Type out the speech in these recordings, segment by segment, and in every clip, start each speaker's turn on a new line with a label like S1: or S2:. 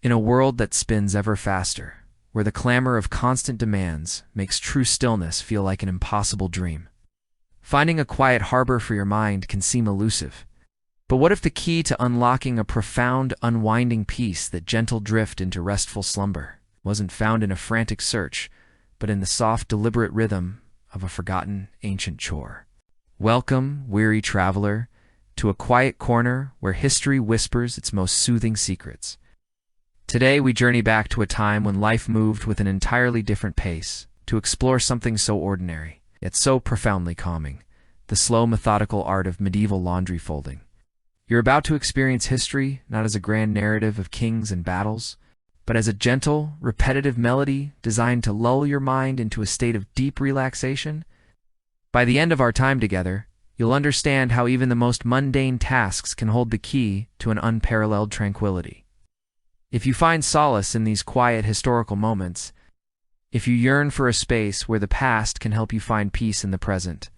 S1: In a world that spins ever faster, where the clamor of constant demands makes true stillness feel like an impossible dream, finding a quiet harbor for your mind can seem elusive. But what if the key to unlocking a profound, unwinding peace, that gentle drift into restful slumber, wasn't found in a frantic search, but in the soft, deliberate rhythm of a forgotten, ancient chore? Welcome, weary traveler, to a quiet corner where history whispers its most soothing secrets. Today we journey back to a time when life moved with an entirely different pace, to explore something so ordinary, yet so profoundly calming: the slow, methodical art of medieval laundry folding. You're about to experience history not as a grand narrative of kings and battles, but as a gentle, repetitive melody designed to lull your mind into a state of deep relaxation. By the end of our time together, you'll understand how even the most mundane tasks can hold the key to an unparalleled tranquility. If you find solace in these quiet historical moments, if you yearn for a space where the past can help you find peace in the present,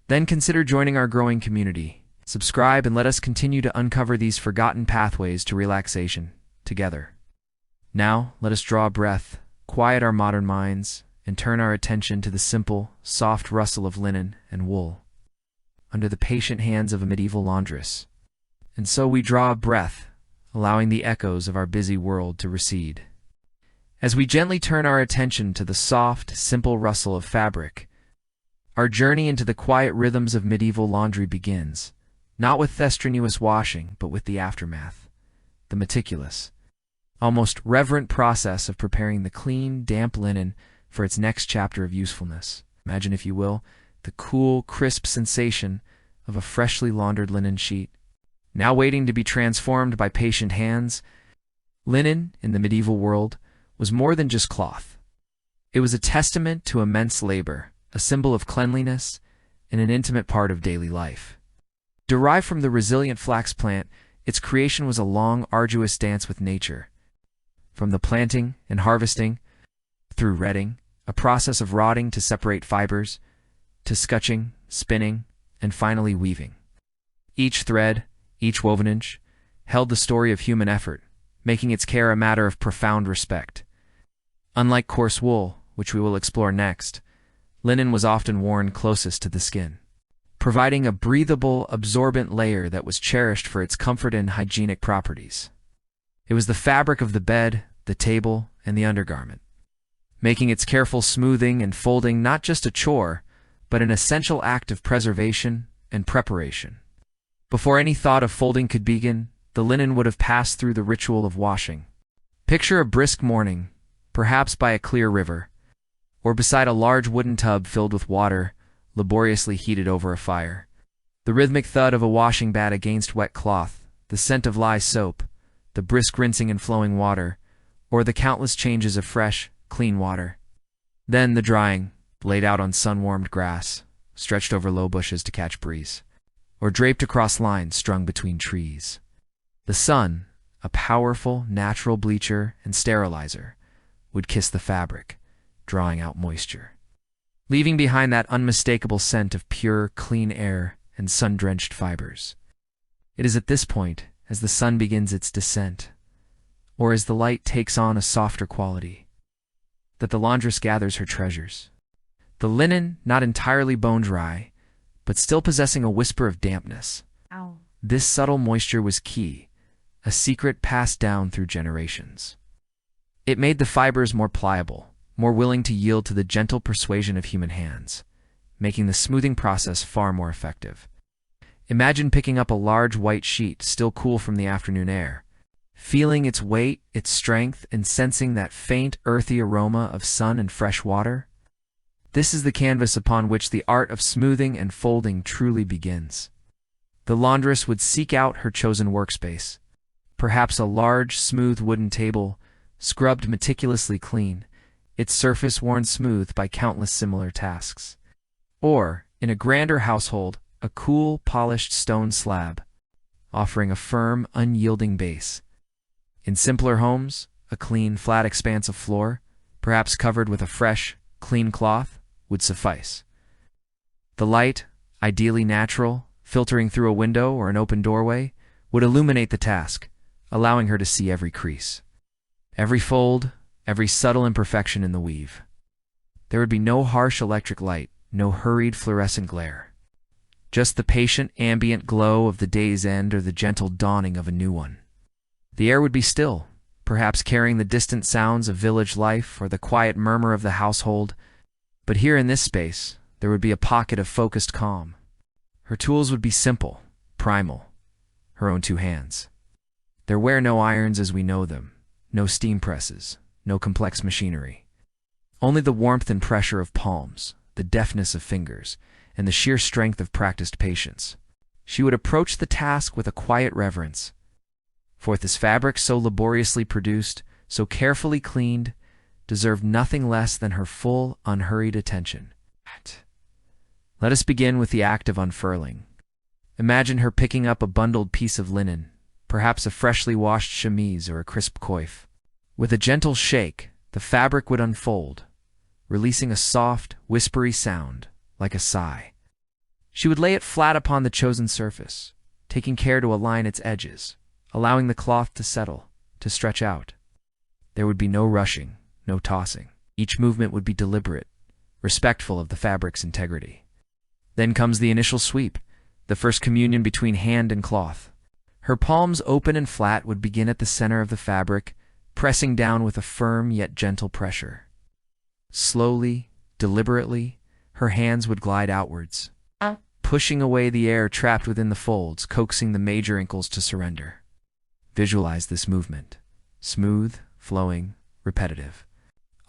S1: then consider joining our growing community. Subscribe and let us continue to uncover these forgotten pathways to relaxation together. Now, let us draw a breath, quiet our modern minds, and turn our attention to the simple, soft rustle of linen and wool under the patient hands of a medieval laundress. And so we draw a breath, allowing the echoes of our busy world to recede. As we gently turn our attention to the soft, simple rustle of fabric, our journey into the quiet rhythms of medieval laundry begins, not with the strenuous washing, but with the aftermath, the meticulous, almost reverent process of preparing the clean, damp linen for its next chapter of usefulness. Imagine, if you will, the cool, crisp sensation of a freshly laundered linen sheet, now waiting to be transformed by patient hands. Linen, in the medieval world, was more than just cloth. It was a testament to immense labor, a symbol of cleanliness, and an intimate part of daily life. Derived from the resilient flax plant, its creation was a long, arduous dance with nature. From the planting and harvesting, through retting, a process of rotting to separate fibers, to scutching, spinning, and finally weaving. Each thread, each wovenage, held the story of human effort, making its care a matter of profound respect. Unlike coarse wool, which we will explore next, linen was often worn closest to the skin, providing a breathable, absorbent layer that was cherished for its comfort and hygienic properties. It was the fabric of the bed, the table, and the undergarment, making its careful smoothing and folding not just a chore, but an essential act of preservation and preparation. Before any thought of folding could begin, the linen would have passed through the ritual of washing. Picture a brisk morning, perhaps by a clear river, or beside a large wooden tub filled with water, laboriously heated over a fire. The rhythmic thud of a washing bat against wet cloth, the scent of lye soap, the brisk rinsing and flowing water, or the countless changes of fresh, clean water. Then the drying, laid out on sun-warmed grass, stretched over low bushes to catch breeze, or draped across lines strung between trees. The sun, a powerful, natural bleacher and sterilizer, would kiss the fabric, drawing out moisture, leaving behind that unmistakable scent of pure, clean air and sun-drenched fibers. It is at this point, as the sun begins its descent, or as the light takes on a softer quality, that the laundress gathers her treasures. The linen, not entirely bone-dry, but still possessing a whisper of dampness.
S2: Ow.
S1: This subtle moisture was key, a secret passed down through generations. It made the fibers more pliable, more willing to yield to the gentle persuasion of human hands, making the smoothing process far more effective. Imagine picking up a large white sheet, still cool from the afternoon air, feeling its weight, its strength, and sensing that faint, earthy aroma of sun and fresh water. This is the canvas upon which the art of smoothing and folding truly begins. The laundress would seek out her chosen workspace, perhaps a large, smooth wooden table, scrubbed meticulously clean, its surface worn smooth by countless similar tasks. Or, in a grander household, a cool, polished stone slab, offering a firm, unyielding base. In simpler homes, a clean, flat expanse of floor, perhaps covered with a fresh, clean cloth, would suffice. The light, ideally natural, filtering through a window or an open doorway, would illuminate the task, allowing her to see every crease. Every fold, every subtle imperfection in the weave. There would be no harsh electric light, no hurried fluorescent glare. Just the patient, ambient glow of the day's end or the gentle dawning of a new one. The air would be still, perhaps carrying the distant sounds of village life or the quiet murmur of the household, but here in this space, there would be a pocket of focused calm. Her tools would be simple, primal, her own two hands. There were no irons as we know them, no steam presses, no complex machinery. Only the warmth and pressure of palms, the deftness of fingers, and the sheer strength of practiced patience. She would approach the task with a quiet reverence. For this fabric so laboriously produced, so carefully cleaned, deserved nothing less than her full, unhurried attention. Let us begin with the act of unfurling. Imagine her picking up a bundled piece of linen, perhaps a freshly washed chemise or a crisp coif. With a gentle shake, the fabric would unfold, releasing a soft, whispery sound, like a sigh. She would lay it flat upon the chosen surface, taking care to align its edges, allowing the cloth to settle, to stretch out. There would be no rushing, no tossing. Each movement would be deliberate, respectful of the fabric's integrity. Then comes the initial sweep, the first communion between hand and cloth. Her palms, open and flat, would begin at the center of the fabric, pressing down with a firm yet gentle pressure. Slowly, deliberately, her hands would glide outwards, pushing away the air trapped within the folds, coaxing the major ankles to surrender. Visualize this movement, smooth, flowing, repetitive.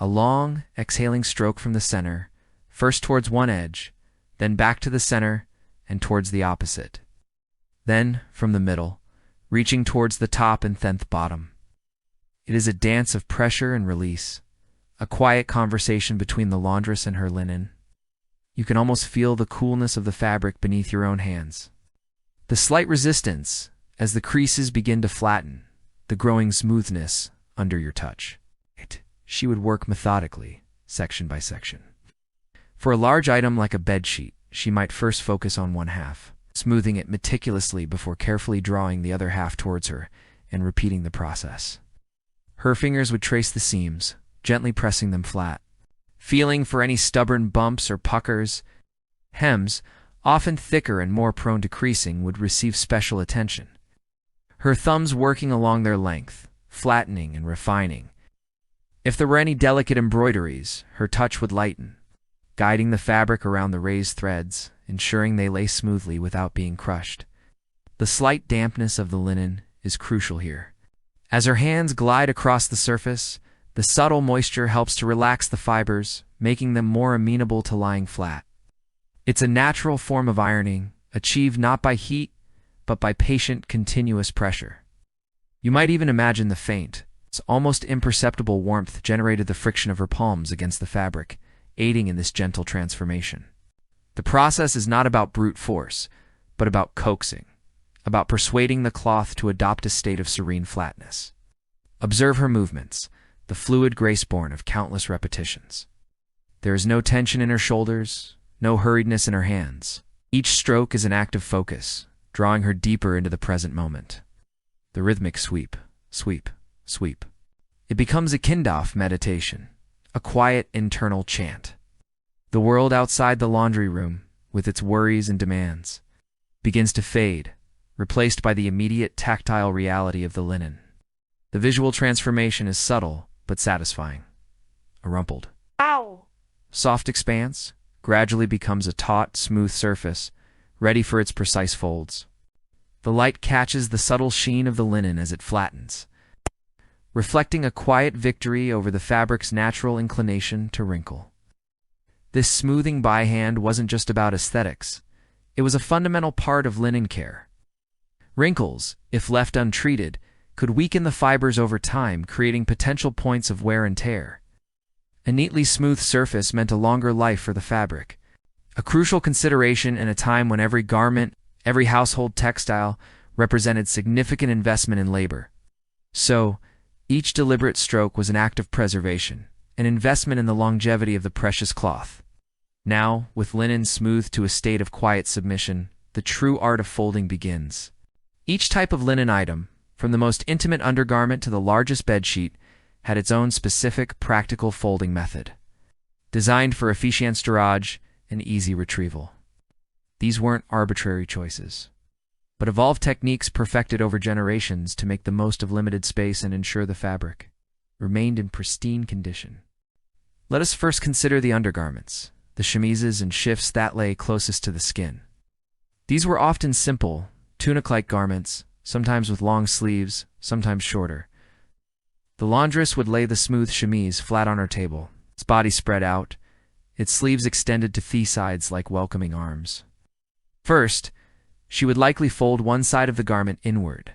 S1: A long, exhaling stroke from the center, first towards one edge, then back to the center, and towards the opposite. Then, from the middle, reaching towards the top and 10th bottom. It is a dance of pressure and release, a quiet conversation between the laundress and her linen. You can almost feel the coolness of the fabric beneath your own hands. The slight resistance as the creases begin to flatten, the growing smoothness under your touch. She would work methodically, section by section. For a large item like a bedsheet, she might first focus on one half, smoothing it meticulously before carefully drawing the other half towards her and repeating the process. Her fingers would trace the seams, gently pressing them flat, feeling for any stubborn bumps or puckers. Hems, often thicker and more prone to creasing, would receive special attention. Her thumbs working along their length, flattening and refining. If there were any delicate embroideries, her touch would lighten, guiding the fabric around the raised threads, ensuring they lay smoothly without being crushed. The slight dampness of the linen is crucial here. As her hands glide across the surface, the subtle moisture helps to relax the fibers, making them more amenable to lying flat. It's a natural form of ironing, achieved not by heat, but by patient, continuous pressure. You might even imagine the faint, almost imperceptible warmth generated the friction of her palms against the fabric, aiding in this gentle transformation. The process is not about brute force, but about coaxing, about persuading the cloth to adopt a state of serene flatness. Observe her movements, the fluid grace born of countless repetitions. There is no tension in her shoulders, no hurriedness in her hands. Each stroke is an act of focus, drawing her deeper into the present moment. The rhythmic sweep, sweep, sweep. It becomes a Kindaf meditation, a quiet internal chant. The world outside the laundry room, with its worries and demands, begins to fade, replaced by the immediate tactile reality of the linen. The visual transformation is subtle but satisfying. A rumpled,
S2: Ow!
S1: soft expanse gradually becomes a taut, smooth surface, ready for its precise folds. The light catches the subtle sheen of the linen as it flattens, reflecting a quiet victory over the fabric's natural inclination to wrinkle. This smoothing by hand wasn't just about aesthetics. It was a fundamental part of linen care. Wrinkles, if left untreated, could weaken the fibers over time, creating potential points of wear and tear. A neatly smooth surface meant a longer life for the fabric, a crucial consideration in a time when every garment, every household textile represented significant investment in labor. So, each deliberate stroke was an act of preservation, an investment in the longevity of the precious cloth. Now, with linen smoothed to a state of quiet submission, the true art of folding begins. Each type of linen item, from the most intimate undergarment to the largest bedsheet, had its own specific practical folding method, designed for efficient storage and easy retrieval. These weren't arbitrary choices, but evolved techniques perfected over generations to make the most of limited space and ensure the fabric remained in pristine condition. Let us first consider the undergarments, the chemises and shifts that lay closest to the skin. These were often simple, tunic-like garments, sometimes with long sleeves, sometimes shorter. The laundress would lay the smooth chemise flat on her table, its body spread out, its sleeves extended to thigh sides like welcoming arms. First, she would likely fold one side of the garment inward,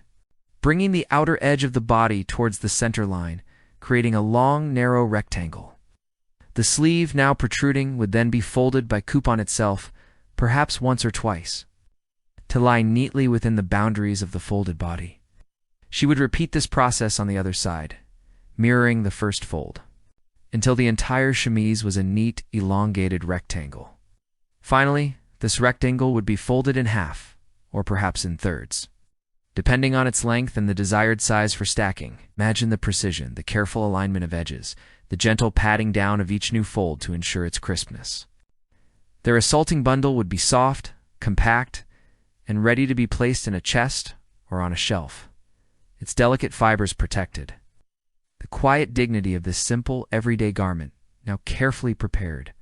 S1: bringing the outer edge of the body towards the center line, creating a long, narrow rectangle. The sleeve, now protruding, would then be folded by coupon itself, perhaps once or twice, to lie neatly within the boundaries of the folded body. She would repeat this process on the other side, mirroring the first fold, until the entire chemise was a neat, elongated rectangle. Finally, this rectangle would be folded in half, or perhaps in thirds, depending on its length and the desired size for stacking. Imagine the precision, the careful alignment of edges, the gentle patting down of each new fold to ensure its crispness. Their assaulting bundle would be soft, compact, and ready to be placed in a chest or on a shelf, its delicate fibers protected. The quiet dignity of this simple, everyday garment, now carefully prepared,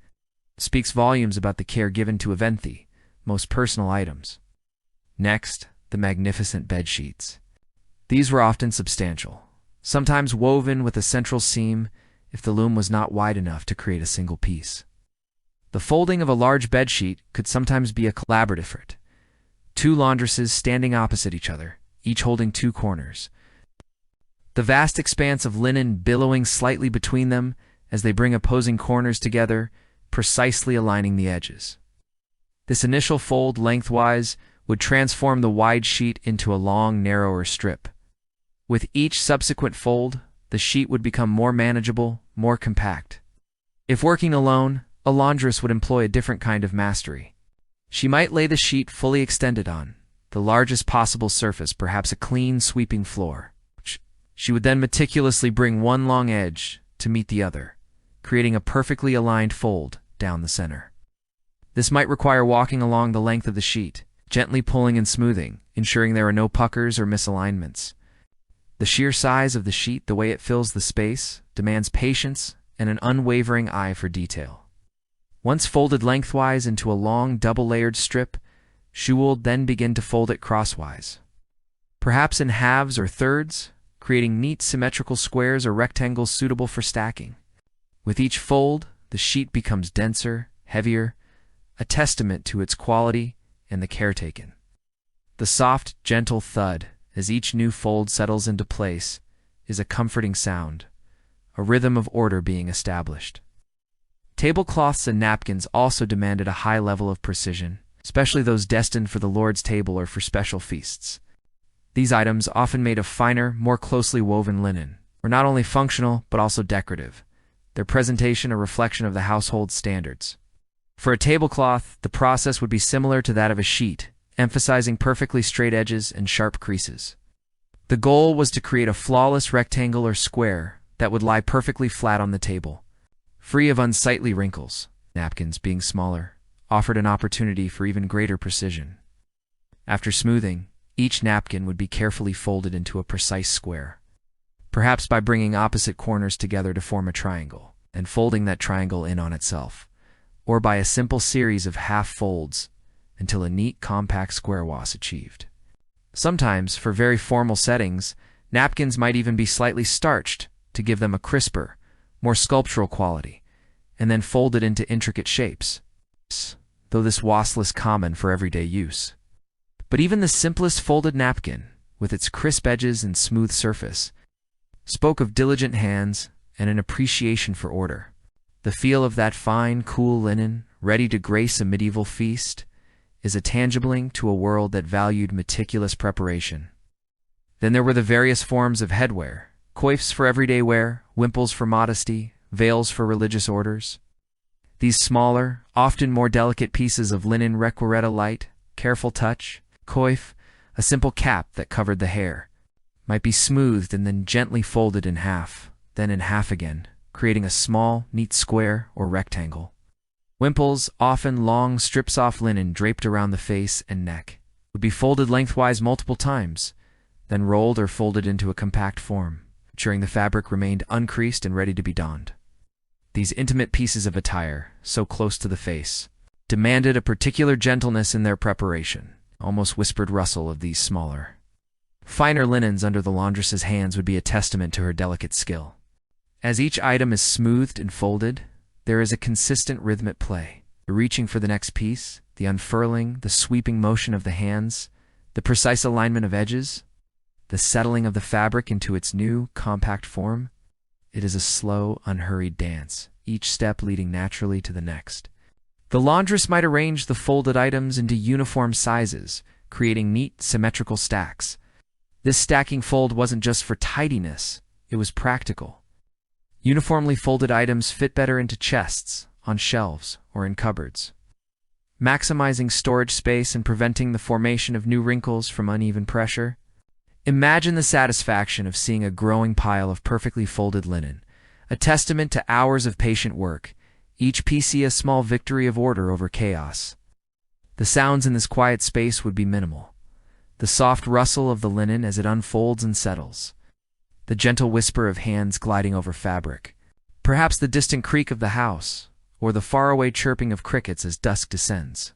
S1: speaks volumes about the care given to Aventhi, most personal items. Next, the magnificent bed sheets. These were often substantial, sometimes woven with a central seam if the loom was not wide enough to create a single piece. The folding of a large bed sheet could sometimes be a collaborative effort, two laundresses standing opposite each other, each holding two corners, the vast expanse of linen billowing slightly between them as they bring opposing corners together, precisely aligning the edges. This initial fold lengthwise would transform the wide sheet into a long, narrower strip. With each subsequent fold, the sheet would become more manageable, more compact. If working alone, a laundress would employ a different kind of mastery. She might lay the sheet fully extended on the largest possible surface, perhaps a clean, sweeping floor. She would then meticulously bring one long edge to meet the other, creating a perfectly aligned fold down the center. This might require walking along the length of the sheet, gently pulling and smoothing, ensuring there are no puckers or misalignments. The sheer size of the sheet, the way it fills the space, demands patience and an unwavering eye for detail. Once folded lengthwise into a long, double-layered strip, she will then begin to fold it crosswise, perhaps in halves or thirds, creating neat symmetrical squares or rectangles suitable for stacking. With each fold, the sheet becomes denser, heavier, a testament to its quality and the care taken. The soft, gentle thud as each new fold settles into place is a comforting sound, a rhythm of order being established. Tablecloths and napkins also demanded a high level of precision, especially those destined for the Lord's table or for special feasts. These items, often made of finer, more closely woven linen, were not only functional but also decorative, their presentation a reflection of the household's standards. For a tablecloth, the process would be similar to that of a sheet, emphasizing perfectly straight edges and sharp creases. The goal was to create a flawless rectangle or square that would lie perfectly flat on the table, free of unsightly wrinkles. Napkins, being smaller, offered an opportunity for even greater precision. After smoothing, each napkin would be carefully folded into a precise square, perhaps by bringing opposite corners together to form a triangle, and folding that triangle in on itself, or by a simple series of half folds until a neat, compact square was achieved. Sometimes, for very formal settings, napkins might even be slightly starched to give them a crisper, more sculptural quality, and then folded into intricate shapes, though this was less common for everyday use. But even the simplest folded napkin, with its crisp edges and smooth surface, spoke of diligent hands and an appreciation for order. The feel of that fine, cool linen, ready to grace a medieval feast, is a tangible link to a world that valued meticulous preparation. Then there were the various forms of headwear, coifs for everyday wear, wimples for modesty, veils for religious orders. These smaller, often more delicate pieces of linen required a light, careful touch. Coif, a simple cap that covered the hair, might be smoothed and then gently folded in half, then in half again, creating a small, neat square or rectangle. Wimples, often long strips of linen draped around the face and neck, would be folded lengthwise multiple times, then rolled or folded into a compact form, ensuring the fabric remained uncreased and ready to be donned. These intimate pieces of attire, so close to the face, demanded a particular gentleness in their preparation, almost whispered rustle of these smaller, finer linens under the laundress's hands would be a testament to her delicate skill. As each item is smoothed and folded, there is a consistent rhythmic play, the reaching for the next piece, the unfurling, the sweeping motion of the hands, the precise alignment of edges, the settling of the fabric into its new, compact form. It is a slow, unhurried dance, each step leading naturally to the next. The laundress might arrange the folded items into uniform sizes, creating neat, symmetrical stacks. This stacking fold wasn't just for tidiness, it was practical. Uniformly folded items fit better into chests, on shelves, or in cupboards, maximizing storage space and preventing the formation of new wrinkles from uneven pressure. Imagine the satisfaction of seeing a growing pile of perfectly folded linen, a testament to hours of patient work, each piece a small victory of order over chaos. The sounds in this quiet space would be minimal. The soft rustle of the linen as it unfolds and settles, the gentle whisper of hands gliding over fabric, perhaps the distant creak of the house, or the faraway chirping of crickets as dusk descends.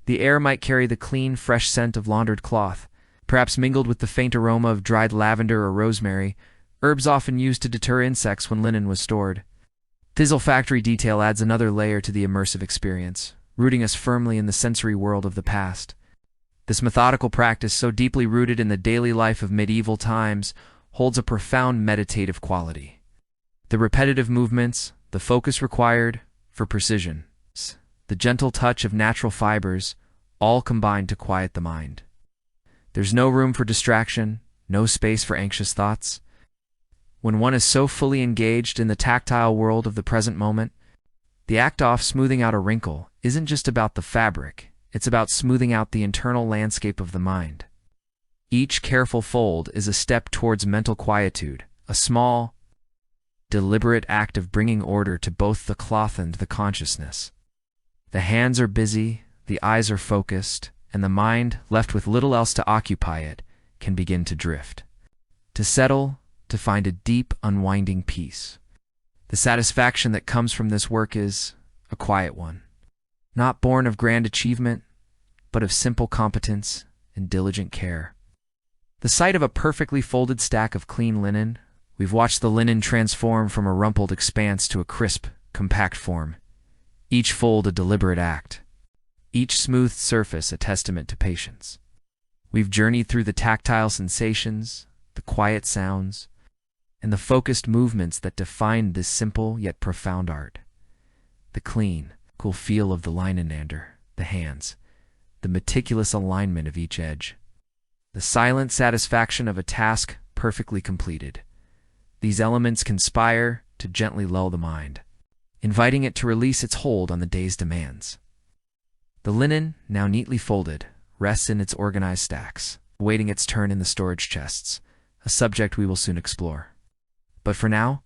S1: The air might carry the clean, fresh scent of laundered cloth, perhaps mingled with the faint aroma of dried lavender or rosemary, herbs often used to deter insects when linen was stored. This olfactory detail adds another layer to the immersive experience, rooting us firmly in the sensory world of the past. This methodical practice, so deeply rooted in the daily life of medieval times, holds a profound meditative quality. The repetitive movements, the focus required for precision, the gentle touch of natural fibers, all combine to quiet the mind. There's no room for distraction, no space for anxious thoughts. When one is so fully engaged in the tactile world of the present moment, the act of smoothing out a wrinkle isn't just about the fabric, it's about smoothing out the internal landscape of the mind. Each careful fold is a step towards mental quietude, a small, deliberate act of bringing order to both the cloth and the consciousness. The hands are busy, the eyes are focused, and the mind, left with little else to occupy it, can begin to drift, to settle, to find a deep, unwinding peace. The satisfaction that comes from this work is a quiet one, not born of grand achievement, but of simple competence and diligent care. The sight of a perfectly folded stack of clean linen, we've watched the linen transform from a rumpled expanse to a crisp, compact form, each fold a deliberate act, each smoothed surface a testament to patience. We've journeyed through the tactile sensations, the quiet sounds, and the focused movements that define this simple yet profound art. The clean, cool feel of the linen, the hands, the meticulous alignment of each edge, the silent satisfaction of a task perfectly completed. These elements conspire to gently lull the mind, inviting it to release its hold on the day's demands. The linen, now neatly folded, rests in its organized stacks, awaiting its turn in the storage chests, a subject we will soon explore. But for now,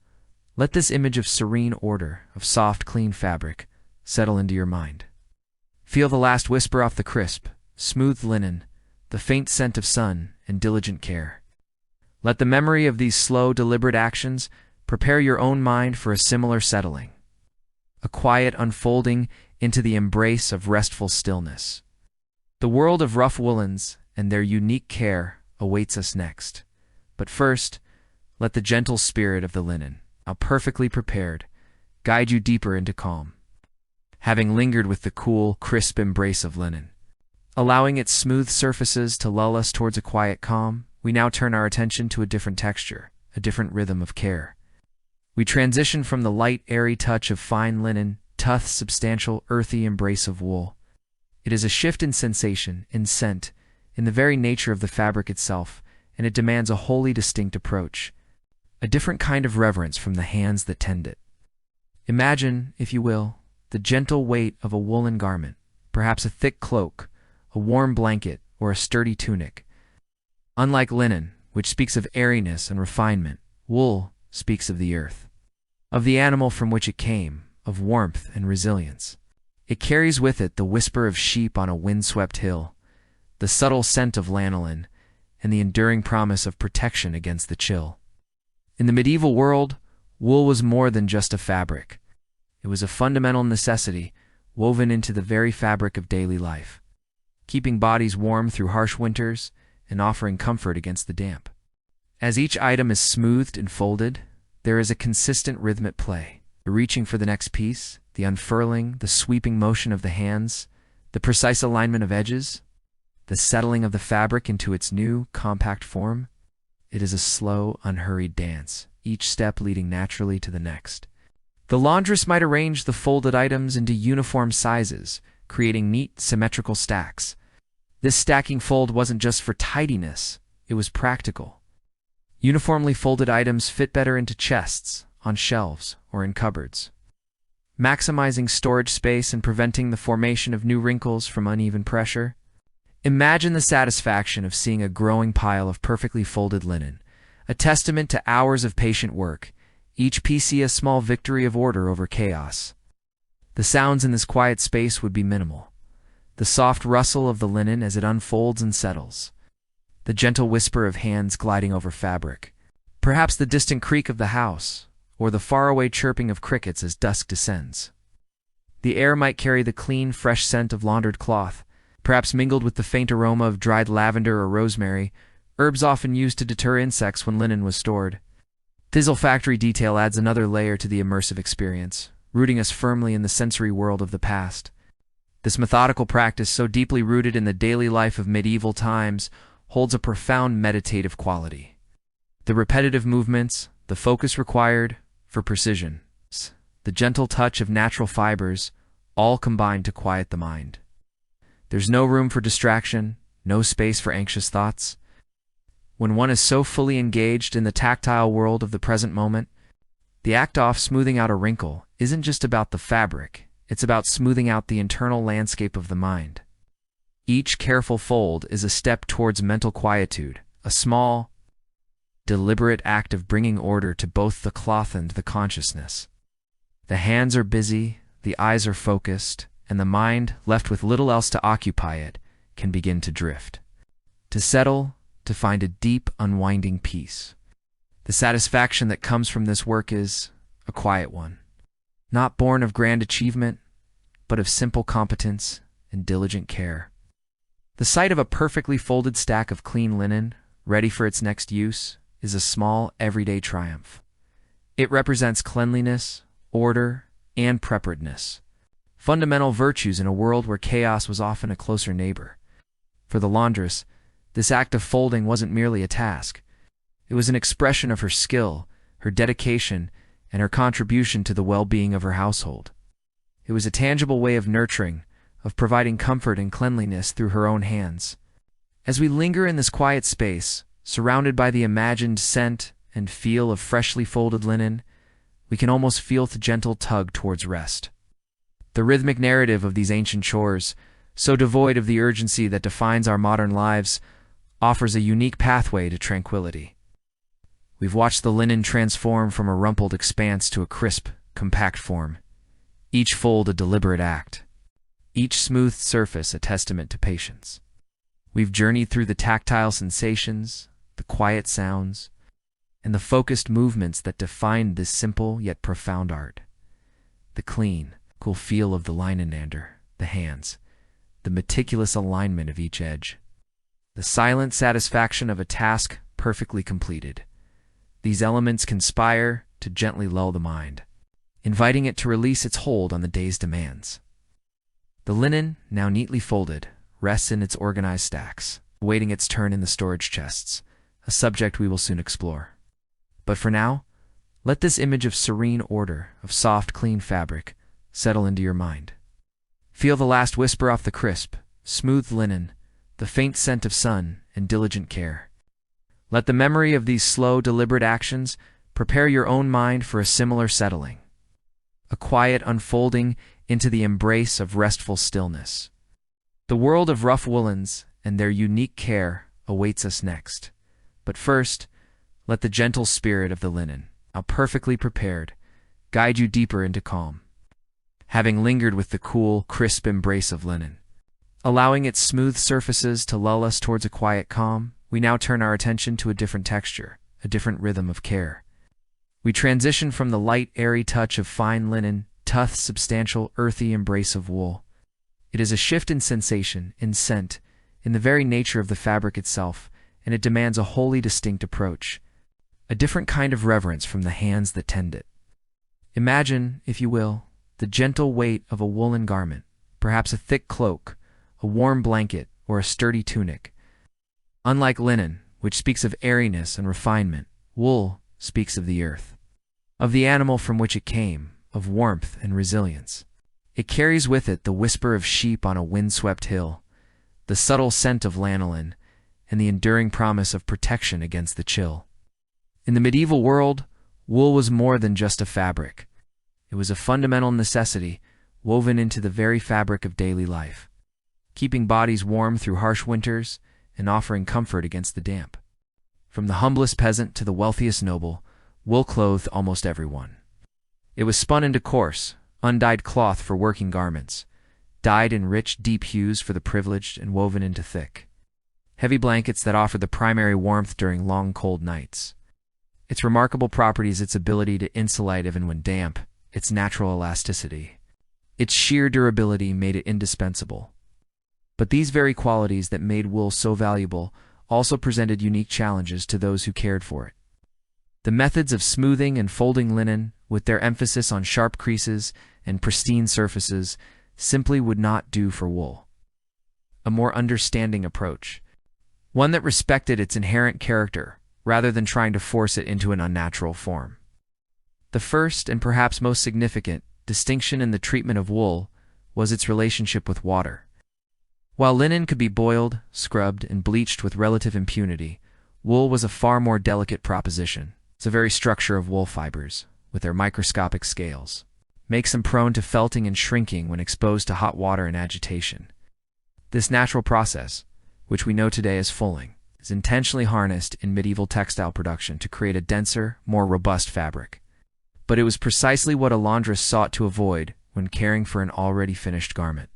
S1: let this image of serene order, of soft, clean fabric, settle into your mind. Feel the last whisper off the crisp, smooth linen, the faint scent of sun and diligent care. Let the memory of these slow, deliberate actions prepare your own mind for a similar settling, a quiet unfolding into the embrace of restful stillness. The world of rough woolens and their unique care awaits us next. But first, let the gentle spirit of the linen, now perfectly prepared, guide you deeper into calm. Having lingered with the cool, crisp embrace of linen, allowing its smooth surfaces to lull us towards a quiet calm, we now turn our attention to a different texture, a different rhythm of care. We transition from the light, airy touch of fine linen to the substantial, earthy embrace of wool. It is a shift in sensation, in scent, in the very nature of the fabric itself, and it demands a wholly distinct approach, a different kind of reverence from the hands that tend it. Imagine, if you will, the gentle weight of a woolen garment, perhaps a thick cloak, a warm blanket, or a sturdy tunic. Unlike linen, which speaks of airiness and refinement, wool, speaks of the earth, of the animal from which it came, of warmth and resilience. It carries with it the whisper of sheep on a windswept hill, the subtle scent of lanolin, and the enduring promise of protection against the chill. In the medieval world, wool was more than just a fabric. It was a fundamental necessity woven into the very fabric of daily life, keeping bodies warm through harsh winters and offering comfort against the damp. As each item is smoothed and folded, there is a consistent rhythmic play, the reaching for the next piece, the unfurling, the sweeping motion of the hands, the precise alignment of edges, the settling of the fabric into its new, compact form. It is a slow, unhurried dance, each step leading naturally to the next. The laundress might arrange the folded items into uniform sizes, creating neat, symmetrical stacks. This stacking fold wasn't just for tidiness, it was practical. Uniformly folded items fit better into chests, on shelves, or in cupboards, maximizing storage space and preventing the formation of new wrinkles from uneven pressure. Imagine the satisfaction of seeing a growing pile of perfectly folded linen, a testament to hours of patient work, each piece a small victory of order over chaos. The sounds in this quiet space would be minimal. The soft rustle of the linen as it unfolds and settles, the gentle whisper of hands gliding over fabric, perhaps the distant creak of the house, or the faraway chirping of crickets as dusk descends. The air might carry the clean, fresh scent of laundered cloth, perhaps mingled with the faint aroma of dried lavender or rosemary, herbs often used to deter insects when linen was stored. This olfactory detail adds another layer to the immersive experience, rooting us firmly in the sensory world of the past. This methodical practice, so deeply rooted in the daily life of medieval times, holds a profound meditative quality. The repetitive movements, the focus required for precision, the gentle touch of natural fibers, all combine to quiet the mind. There's no room for distraction, no space for anxious thoughts. When one is so fully engaged in the tactile world of the present moment, the act of smoothing out a wrinkle isn't just about the fabric, it's about smoothing out the internal landscape of the mind. Each careful fold is a step towards mental quietude, a small, deliberate act of bringing order to both the cloth and the consciousness. The hands are busy, the eyes are focused, and the mind, left with little else to occupy it, can begin to drift, to settle, to find a deep, unwinding peace. The satisfaction that comes from this work is a quiet one, not born of grand achievement, but of simple competence and diligent care. The sight of a perfectly folded stack of clean linen, ready for its next use, is a small, everyday triumph. It represents cleanliness, order, and preparedness, fundamental virtues in a world where chaos was often a closer neighbor. For the laundress, this act of folding wasn't merely a task. It was an expression of her skill, her dedication, and her contribution to the well-being of her household. It was a tangible way of nurturing, of providing comfort and cleanliness through her own hands. As we linger in this quiet space, surrounded by the imagined scent and feel of freshly folded linen, we can almost feel the gentle tug towards rest. The rhythmic narrative of these ancient chores, so devoid of the urgency that defines our modern lives, offers a unique pathway to tranquility. We've watched the linen transform from a rumpled expanse to a crisp, compact form, each fold a deliberate act, each smoothed surface a testament to patience. We've journeyed through the tactile sensations, the quiet sounds, and the focused movements that define this simple yet profound art. The clean, cool feel of the linonander, the hands, the meticulous alignment of each edge, the silent satisfaction of a task perfectly completed. These elements conspire to gently lull the mind, inviting it to release its hold on the day's demands. The linen, now neatly folded, rests in its organized stacks, awaiting its turn in the storage chests, a subject we will soon explore. But for now, let this image of serene order, of soft, clean fabric, settle into your mind. Feel the last whisper off the crisp, smooth linen, the faint scent of sun and diligent care. Let the memory of these slow, deliberate actions prepare your own mind for a similar settling, a quiet unfolding into the embrace of restful stillness. The world of rough woolens and their unique care awaits us next. But first, let the gentle spirit of the linen, now perfectly prepared, guide you deeper into calm. Having lingered with the cool, crisp embrace of linen, allowing its smooth surfaces to lull us towards a quiet calm, we now turn our attention to a different texture, a different rhythm of care. We transition from the light, airy touch of fine linen to the substantial, earthy embrace of wool. It is a shift in sensation, in scent, in the very nature of the fabric itself, and it demands a wholly distinct approach, a different kind of reverence from the hands that tend it. Imagine, if you will, the gentle weight of a woolen garment, perhaps a thick cloak, a warm blanket, or a sturdy tunic. Unlike linen, which speaks of airiness and refinement, wool speaks of the earth, of the animal from which it came, of warmth and resilience. It carries with it the whisper of sheep on a windswept hill, the subtle scent of lanolin, and the enduring promise of protection against the chill. In the medieval world, wool was more than just a fabric. It was a fundamental necessity woven into the very fabric of daily life, keeping bodies warm through harsh winters and offering comfort against the damp. From the humblest peasant to the wealthiest noble, wool clothed almost everyone. It was spun into coarse, undyed cloth for working garments, dyed in rich, deep hues for the privileged, and woven into thick, heavy blankets that offered the primary warmth during long, cold nights. Its remarkable properties, its ability to insulate even when damp, its natural elasticity, its sheer durability made it indispensable. But these very qualities that made wool so valuable also presented unique challenges to those who cared for it. The methods of smoothing and folding linen, with their emphasis on sharp creases and pristine surfaces, simply would not do for wool. A more understanding approach, one that respected its inherent character rather than trying to force it into an unnatural form. The first and perhaps most significant distinction in the treatment of wool was its relationship with water. While linen could be boiled, scrubbed, and bleached with relative impunity, wool was a far more delicate proposition. The very structure of wool fibers, with their microscopic scales, makes them prone to felting and shrinking when exposed to hot water and agitation. This natural process, which we know today as fulling, is intentionally harnessed in medieval textile production to create a denser, more robust fabric. But it was precisely what a laundress sought to avoid when caring for an already finished garment.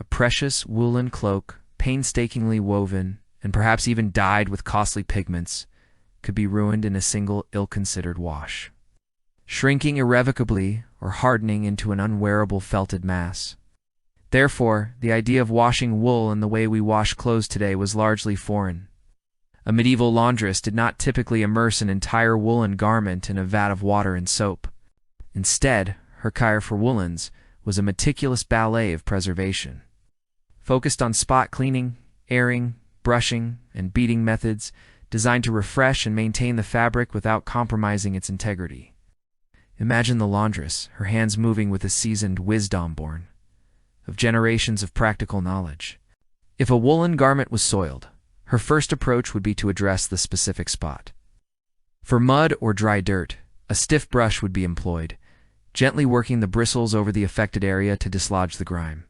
S1: A precious woolen cloak, painstakingly woven, and perhaps even dyed with costly pigments, could be ruined in a single ill-considered wash, shrinking irrevocably or hardening into an unwearable felted mass. Therefore, the idea of washing wool in the way we wash clothes today was largely foreign. A medieval laundress did not typically immerse an entire woolen garment in a vat of water and soap. Instead, her care for woolens was a meticulous ballet of preservation, focused on spot cleaning, airing, brushing, and beating methods designed to refresh and maintain the fabric without compromising its integrity. Imagine the laundress, her hands moving with a seasoned wisdom born of generations of practical knowledge. If a woolen garment was soiled, her first approach would be to address the specific spot. For mud or dry dirt, a stiff brush would be employed, gently working the bristles over the affected area to dislodge the grime.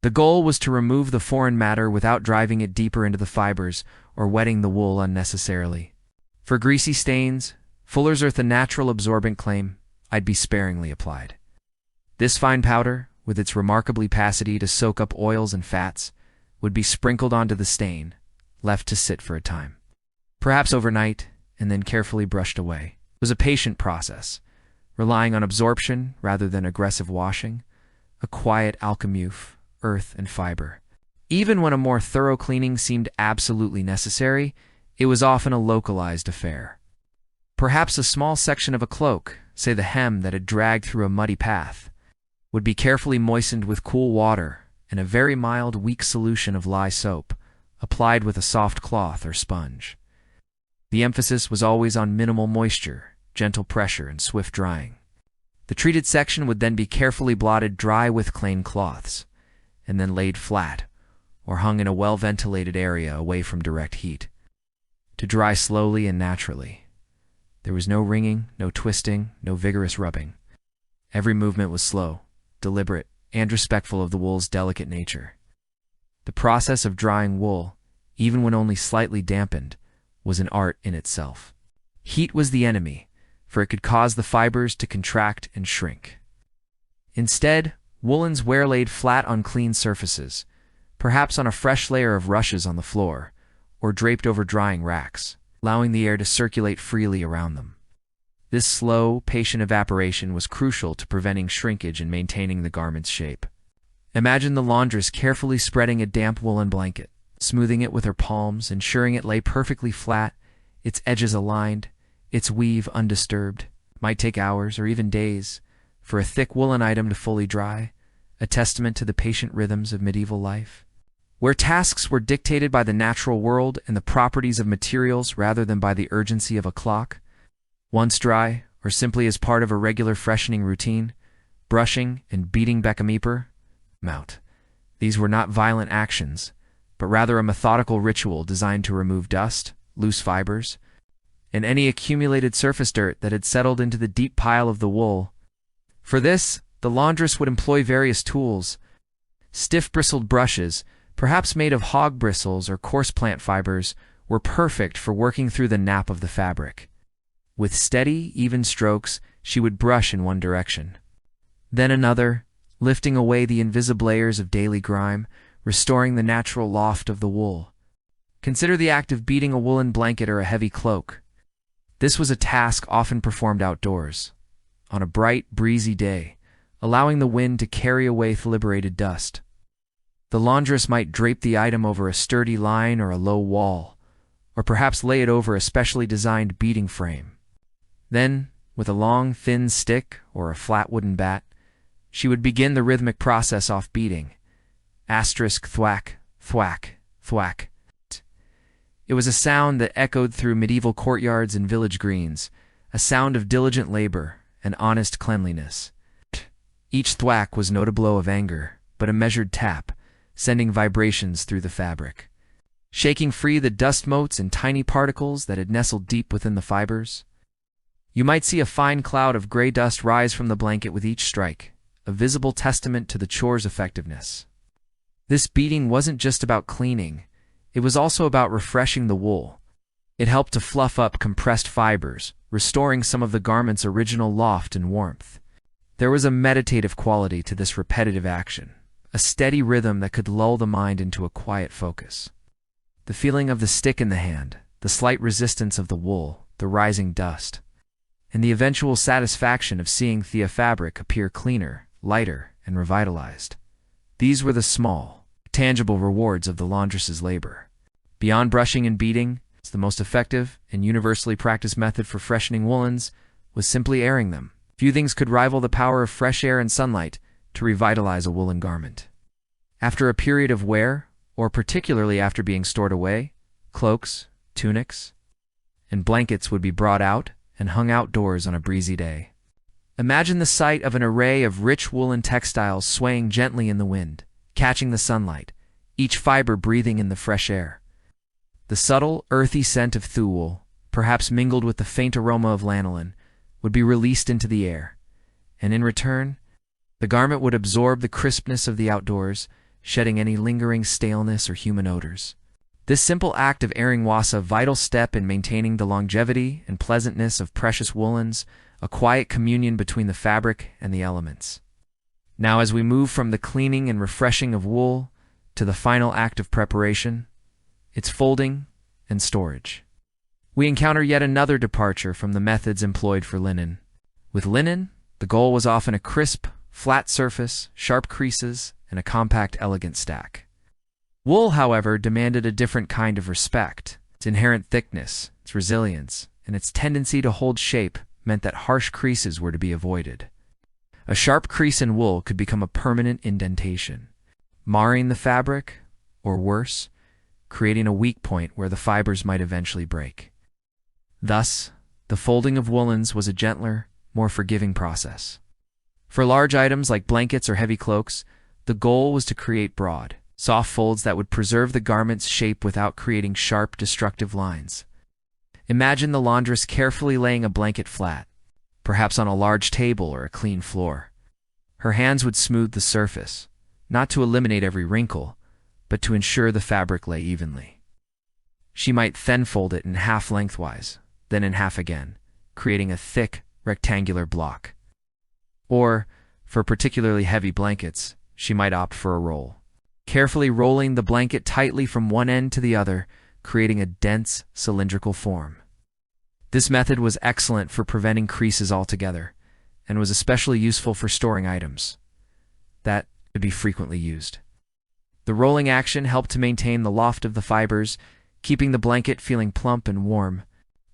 S1: The goal was to remove the foreign matter without driving it deeper into the fibers or wetting the wool unnecessarily. For greasy stains, fuller's earth, a natural absorbent claim, I'd be sparingly applied. This fine powder, with its remarkable capacity to soak up oils and fats, would be sprinkled onto the stain, left to sit for a time, perhaps overnight, and then carefully brushed away. It was a patient process, relying on absorption rather than aggressive washing, a quiet alchemy of earth and fiber. Even when a more thorough cleaning seemed absolutely necessary, it was often a localized affair. Perhaps a small section of a cloak, say the hem that had dragged through a muddy path, would be carefully moistened with cool water and a very mild, weak solution of lye soap, applied with a soft cloth or sponge. The emphasis was always on minimal moisture, gentle pressure, and swift drying. The treated section would then be carefully blotted dry with clean cloths, and then laid flat, or hung in a well-ventilated area away from direct heat, to dry slowly and naturally. There was no wringing, no twisting, no vigorous rubbing. Every movement was slow, deliberate, and respectful of the wool's delicate nature. The process of drying wool, even when only slightly dampened, was an art in itself. Heat was the enemy, for it could cause the fibers to contract and shrink. Instead, woolens were laid flat on clean surfaces, perhaps on a fresh layer of rushes on the floor, or draped over drying racks, allowing the air to circulate freely around them. This slow, patient evaporation was crucial to preventing shrinkage and maintaining the garment's shape. Imagine the laundress carefully spreading a damp woolen blanket, smoothing it with her palms, ensuring it lay perfectly flat, its edges aligned, its weave undisturbed. It might take hours or even days for a thick woolen item to fully dry, a testament to the patient rhythms of medieval life, where tasks were dictated by the natural world and the properties of materials rather than by the urgency of a clock. Once dry, or simply as part of a regular freshening routine, brushing and beating Beckham out. These were not violent actions, but rather a methodical ritual designed to remove dust, loose fibers, and any accumulated surface dirt that had settled into the deep pile of the wool. For this, the laundress would employ various tools. Stiff bristled brushes, perhaps made of hog bristles or coarse plant fibers, were perfect for working through the nap of the fabric. With steady, even strokes, she would brush in one direction, then another, lifting away the invisible layers of daily grime, restoring the natural loft of the wool. Consider the act of beating a woolen blanket or a heavy cloak. This was a task often performed outdoors, on a bright, breezy day, allowing the wind to carry away the liberated dust. The laundress might drape the item over a sturdy line or a low wall, or perhaps lay it over a specially designed beating frame. Then, with a long, thin stick or a flat wooden bat, she would begin the rhythmic process off beating. Asterisk thwack, thwack, thwack. It was a sound that echoed through medieval courtyards and village greens, a sound of diligent labor and honest cleanliness. Each thwack was not a blow of anger, but a measured tap, sending vibrations through the fabric, shaking free the dust motes and tiny particles that had nestled deep within the fibers. You might see a fine cloud of gray dust rise from the blanket with each strike, a visible testament to the chore's effectiveness. This beating wasn't just about cleaning, it was also about refreshing the wool. It helped to fluff up compressed fibers, restoring some of the garment's original loft and warmth. There was a meditative quality to this repetitive action, a steady rhythm that could lull the mind into a quiet focus. The feeling of the stick in the hand, the slight resistance of the wool, the rising dust, and the eventual satisfaction of seeing the fabric appear cleaner, lighter, and revitalized. These were the small, tangible rewards of the laundress's labor. Beyond brushing and beating, the most effective and universally practiced method for freshening woolens was simply airing them. Few things could rival the power of fresh air and sunlight to revitalize a woolen garment. After a period of wear, or particularly after being stored away, cloaks, tunics, and blankets would be brought out and hung outdoors on a breezy day. Imagine the sight of an array of rich woolen textiles swaying gently in the wind, catching the sunlight, each fiber breathing in the fresh air. The subtle, earthy scent of thule, perhaps mingled with the faint aroma of lanolin, would be released into the air, and in return, the garment would absorb the crispness of the outdoors, shedding any lingering staleness or human odors. This simple act of airing was a vital step in maintaining the longevity and pleasantness of precious woolens, a quiet communion between the fabric and the elements. Now, as we move from the cleaning and refreshing of wool to the final act of preparation, its folding and storage, we encounter yet another departure from the methods employed for linen. With linen, the goal was often a crisp, flat surface, sharp creases, and a compact, elegant stack. Wool, however, demanded a different kind of respect. Its inherent thickness, its resilience, and its tendency to hold shape meant that harsh creases were to be avoided. A sharp crease in wool could become a permanent indentation, marring the fabric, or worse, creating a weak point where the fibers might eventually break. Thus, the folding of woolens was a gentler, more forgiving process. For large items like blankets or heavy cloaks, the goal was to create broad, soft folds that would preserve the garment's shape without creating sharp, destructive lines. Imagine the laundress carefully laying a blanket flat, perhaps on a large table or a clean floor. Her hands would smooth the surface, not to eliminate every wrinkle, but to ensure the fabric lay evenly. She might then fold it in half lengthwise, then in half again, creating a thick, rectangular block. Or, for particularly heavy blankets, she might opt for a roll, carefully rolling the blanket tightly from one end to the other, creating a dense, cylindrical form. This method was excellent for preventing creases altogether, and was especially useful for storing items that could be frequently used. The rolling action helped to maintain the loft of the fibers, keeping the blanket feeling plump and warm.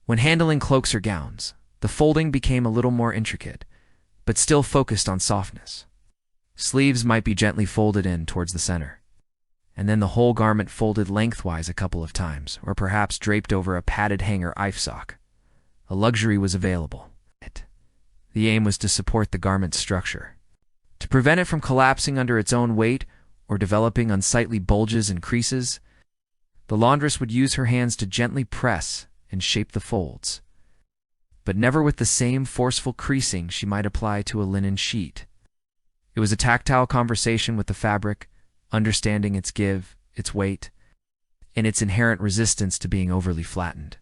S1: When handling cloaks or gowns, the folding became a little more intricate, but still focused on softness. Sleeves might be gently folded in towards the center, and then the whole garment folded lengthwise a couple of times, or perhaps draped over a padded hanger ifsock. A luxury was available. The aim was to support the garment's structure, to prevent it from collapsing under its own weight or developing unsightly bulges and creases. The laundress would use her hands to gently press and shape the folds, but never with the same forceful creasing she might apply to a linen sheet. It was a tactile conversation with the fabric, understanding its give, its weight, and its inherent resistance to being overly flattened.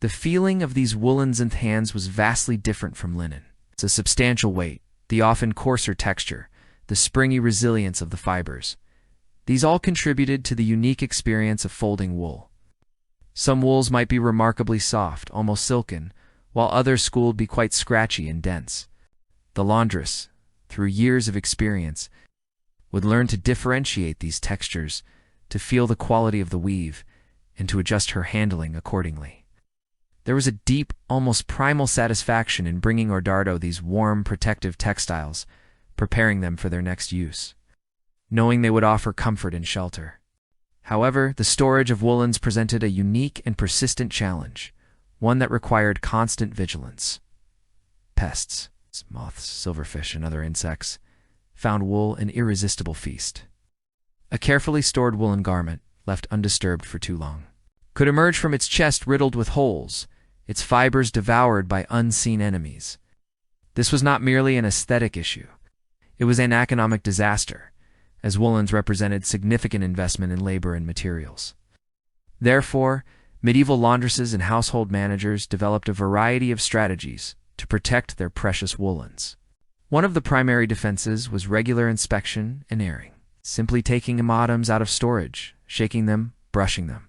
S1: The feeling of these woolens in hands was vastly different from linen. It's a substantial weight, the often coarser texture, the springy resilience of the fibers. These all contributed to the unique experience of folding wool. Some wools might be remarkably soft, almost silken, while others would be quite scratchy and dense. The laundress, through years of experience, would learn to differentiate these textures, to feel the quality of the weave, and to adjust her handling accordingly. There was a deep, almost primal satisfaction in bringing Ordardo these warm, protective textiles, preparing them for their next use, knowing they would offer comfort and shelter. However, the storage of woolens presented a unique and persistent challenge, one that required constant vigilance. Pests, moths, silverfish, and other insects, found wool an irresistible feast. A carefully stored woolen garment, left undisturbed for too long, could emerge from its chest riddled with holes, its fibers devoured by unseen enemies. This was not merely an aesthetic issue. It was an economic disaster, as woolens represented significant investment in labor and materials. Therefore, medieval laundresses and household managers developed a variety of strategies to protect their precious woolens. One of the primary defenses was regular inspection and airing, simply taking items out of storage, shaking them, brushing them,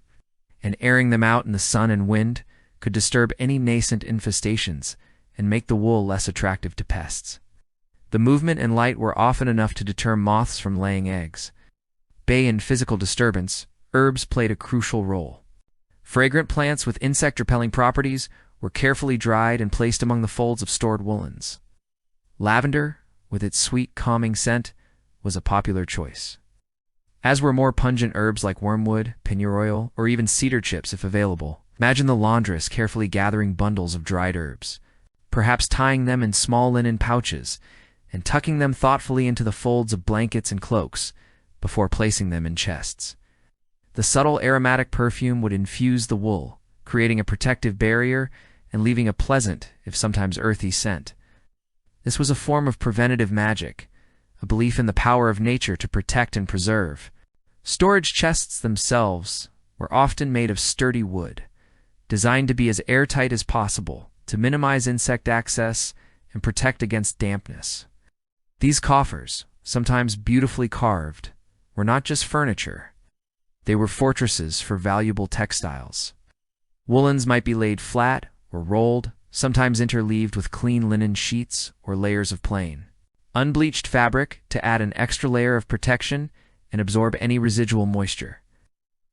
S1: and airing them out in the sun and wind could disturb any nascent infestations and make the wool less attractive to pests. The movement and light were often enough to deter moths from laying eggs. In physical disturbance, herbs played a crucial role. Fragrant plants with insect-repelling properties were carefully dried and placed among the folds of stored woolens. Lavender, with its sweet, calming scent, was a popular choice, as were more pungent herbs like wormwood, pennyroyal, or even cedar chips if available. Imagine the laundress carefully gathering bundles of dried herbs, perhaps tying them in small linen pouches, and tucking them thoughtfully into the folds of blankets and cloaks before placing them in chests. The subtle aromatic perfume would infuse the wool, creating a protective barrier and leaving a pleasant, if sometimes earthy, scent. This was a form of preventative magic, a belief in the power of nature to protect and preserve. Storage chests themselves were often made of sturdy wood, designed to be as airtight as possible to minimize insect access and protect against dampness. These coffers, sometimes beautifully carved, were not just furniture. They were fortresses for valuable textiles. Woolens might be laid flat or rolled, sometimes interleaved with clean linen sheets or layers of plain, unbleached fabric to add an extra layer of protection and absorb any residual moisture.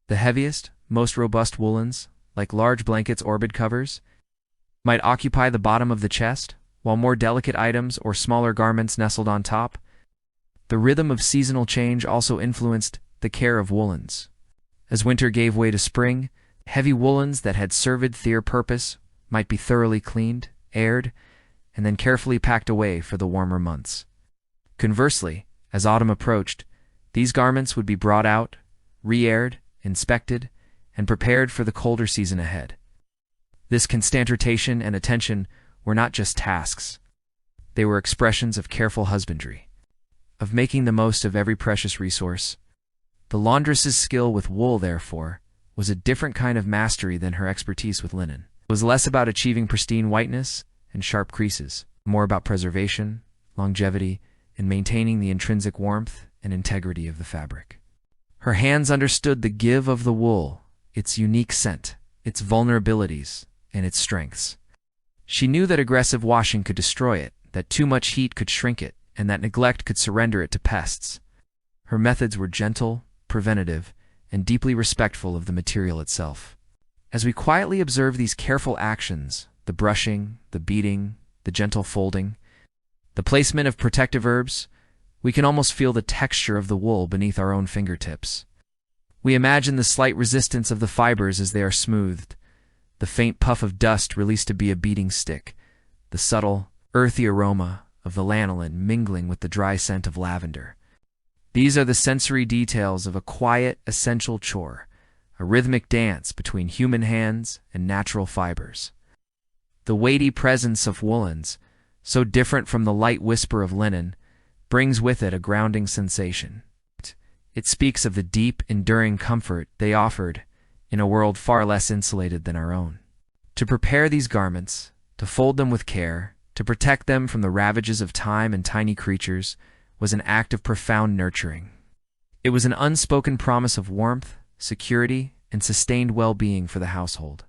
S1: The heaviest, most robust woolens, like large blankets or bed covers, might occupy the bottom of the chest, while more delicate items or smaller garments nestled on top. The rhythm of seasonal change also influenced the care of woolens. As winter gave way to spring, heavy woolens that had served their purpose might be thoroughly cleaned, aired, and then carefully packed away for the warmer months. Conversely, as autumn approached, these garments would be brought out, re-aired, inspected, and prepared for the colder season ahead. This constant rotation and attention were not just tasks. They were expressions of careful husbandry, of making the most of every precious resource. The laundress's skill with wool, therefore, was a different kind of mastery than her expertise with linen. It was less about achieving pristine whiteness and sharp creases, more about preservation, longevity, and maintaining the intrinsic warmth and integrity of the fabric. Her hands understood the give of the wool, its unique scent, its vulnerabilities, and its strengths. She knew that aggressive washing could destroy it, that too much heat could shrink it, and that neglect could surrender it to pests. Her methods were gentle, preventative, and deeply respectful of the material itself. As we quietly observe these careful actions, the brushing, the beating, the gentle folding, the placement of protective herbs, we can almost feel the texture of the wool beneath our own fingertips. We imagine the slight resistance of the fibers as they are smoothed, the faint puff of dust released to be a beating stick, the subtle, earthy aroma of the lanolin mingling with the dry scent of lavender. These are the sensory details of a quiet, essential chore, a rhythmic dance between human hands and natural fibers. The weighty presence of woolens, so different from the light whisper of linen, brings with it a grounding sensation. It speaks of the deep, enduring comfort they offered in a world far less insulated than our own. To prepare these garments, to fold them with care, to protect them from the ravages of time and tiny creatures, was an act of profound nurturing. It was an unspoken promise of warmth, security, and sustained well-being for the household.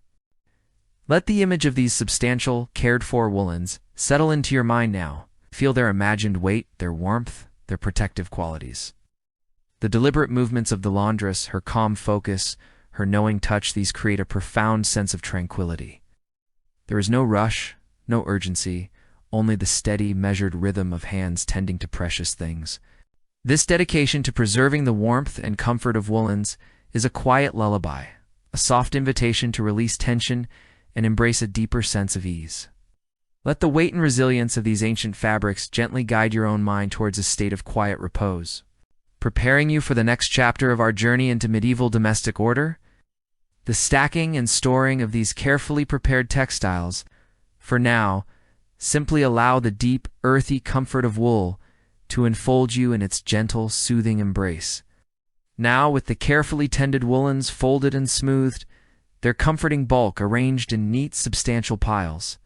S1: Let the image of these substantial, cared-for woolens settle into your mind now. Feel their imagined weight, their warmth, their protective qualities. The deliberate movements of the laundress, her calm focus, her knowing touch, these create a profound sense of tranquility. There is no rush, no urgency, only the steady, measured rhythm of hands tending to precious things. This dedication to preserving the warmth and comfort of woolens is a quiet lullaby, a soft invitation to release tension and embrace a deeper sense of ease. Let the weight and resilience of these ancient fabrics gently guide your own mind towards a state of quiet repose, preparing you for the next chapter of our journey into medieval domestic order. The stacking and storing of these carefully prepared textiles, for now, simply allow the deep, earthy comfort of wool to enfold you in its gentle, soothing embrace. Now, with the carefully tended woolens folded and smoothed, their comforting bulk arranged in neat, substantial piles,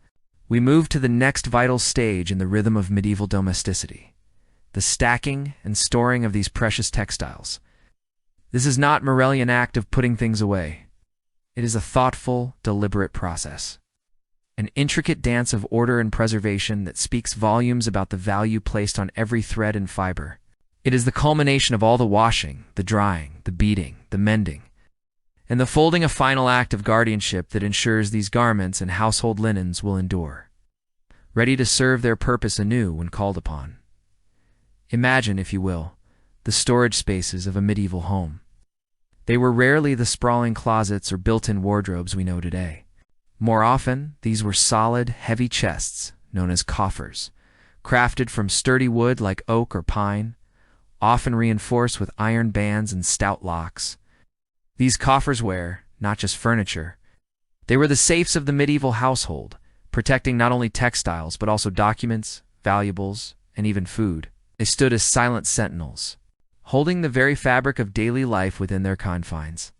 S1: we move to the next vital stage in the rhythm of medieval domesticity, the stacking and storing of these precious textiles. This is not Morellian act of putting things away. It is a thoughtful, deliberate process, an intricate dance of order and preservation that speaks volumes about the value placed on every thread and fiber. It is the culmination of all the washing, the drying, the beating, the mending, and the folding, a final act of guardianship that ensures these garments and household linens will endure, ready to serve their purpose anew when called upon. Imagine, if you will, the storage spaces of a medieval home. They were rarely the sprawling closets or built-in wardrobes we know today. More often, these were solid, heavy chests, known as coffers, crafted from sturdy wood like oak or pine, often reinforced with iron bands and stout locks. These coffers were, not just furniture, they were the safes of the medieval household, protecting not only textiles but also documents, valuables, and even food. They stood as silent sentinels, holding the very fabric of daily life within their confines.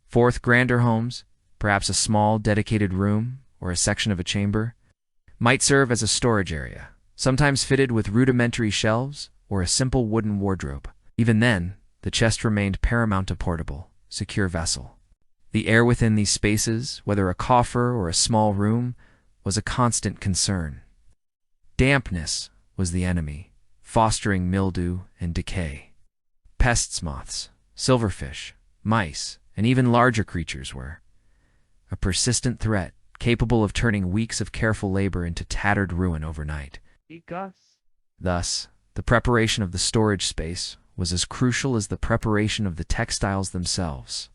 S1: Fourth, grander homes, perhaps a small, dedicated room or a section of a chamber, might serve as a storage area, sometimes fitted with rudimentary shelves or a simple wooden wardrobe. Even then, the chest remained paramount, a portable, secure vessel. The air within these spaces, whether a coffer or a small room, was a constant concern. Dampness was the enemy, fostering mildew and decay. Pests, moths, silverfish, mice, and even larger creatures were a persistent threat, capable of turning weeks of careful labor into tattered ruin overnight. Thus, the preparation of the storage space was as crucial as the preparation of the textiles themselves.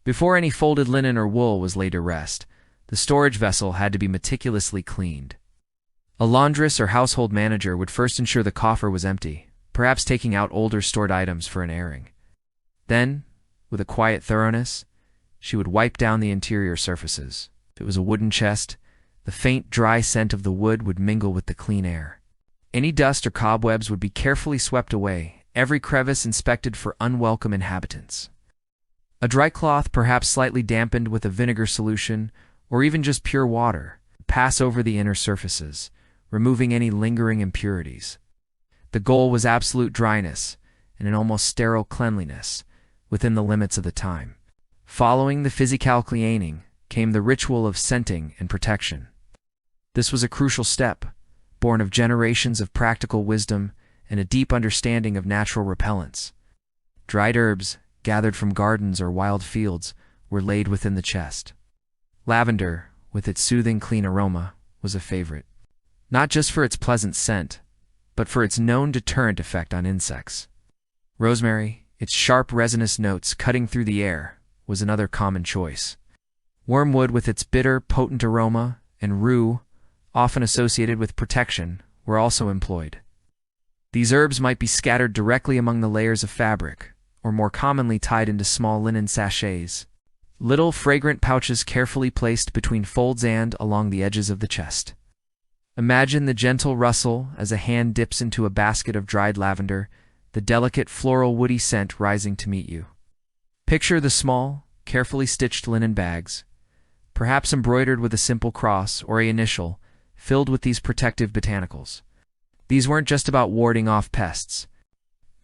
S1: Before any folded linen or wool was laid to rest, the storage vessel had to be meticulously cleaned. A laundress or household manager would first ensure the coffer was empty, perhaps taking out older stored items for an airing. Then, with a quiet thoroughness, she would wipe down the interior surfaces. If it was a wooden chest, the faint, dry scent of the wood would mingle with the clean air. Any dust or cobwebs would be carefully swept away, every crevice inspected for unwelcome inhabitants. A dry cloth, perhaps slightly dampened with a vinegar solution, or even just pure water, pass over the inner surfaces, removing any lingering impurities. The goal was absolute dryness and an almost sterile cleanliness within the limits of the time. Following the physical cleaning came the ritual of scenting and protection. This was a crucial step, born of generations of practical wisdom and a deep understanding of natural repellents. Dried herbs, gathered from gardens or wild fields, were laid within the chest. Lavender, with its soothing, clean aroma, was a favorite, not just for its pleasant scent, but for its known deterrent effect on insects. Rosemary, its sharp resinous notes cutting through the air, was another common choice. Wormwood, with its bitter, potent aroma, and rue, often associated with protection, were also employed. These herbs might be scattered directly among the layers of fabric, or more commonly tied into small linen sachets, little fragrant pouches carefully placed between folds and along the edges of the chest. Imagine the gentle rustle as a hand dips into a basket of dried lavender, the delicate floral woody scent rising to meet you. Picture the small, carefully stitched linen bags, perhaps embroidered with a simple cross or an initial, filled with these protective botanicals. These weren't just about warding off pests.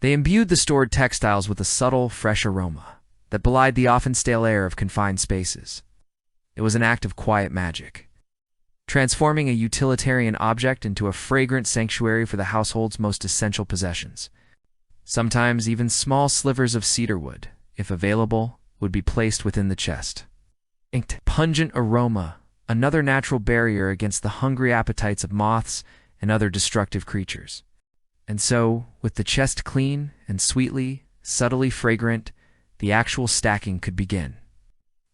S1: They imbued the stored textiles with a subtle, fresh aroma that belied the often stale air of confined spaces. It was an act of quiet magic, transforming a utilitarian object into a fragrant sanctuary for the household's most essential possessions. Sometimes even small slivers of cedar wood, if available, would be placed within the chest. Pungent aroma, another natural barrier against the hungry appetites of moths and other destructive creatures. And so, with the chest clean and sweetly, subtly fragrant, the actual stacking could begin.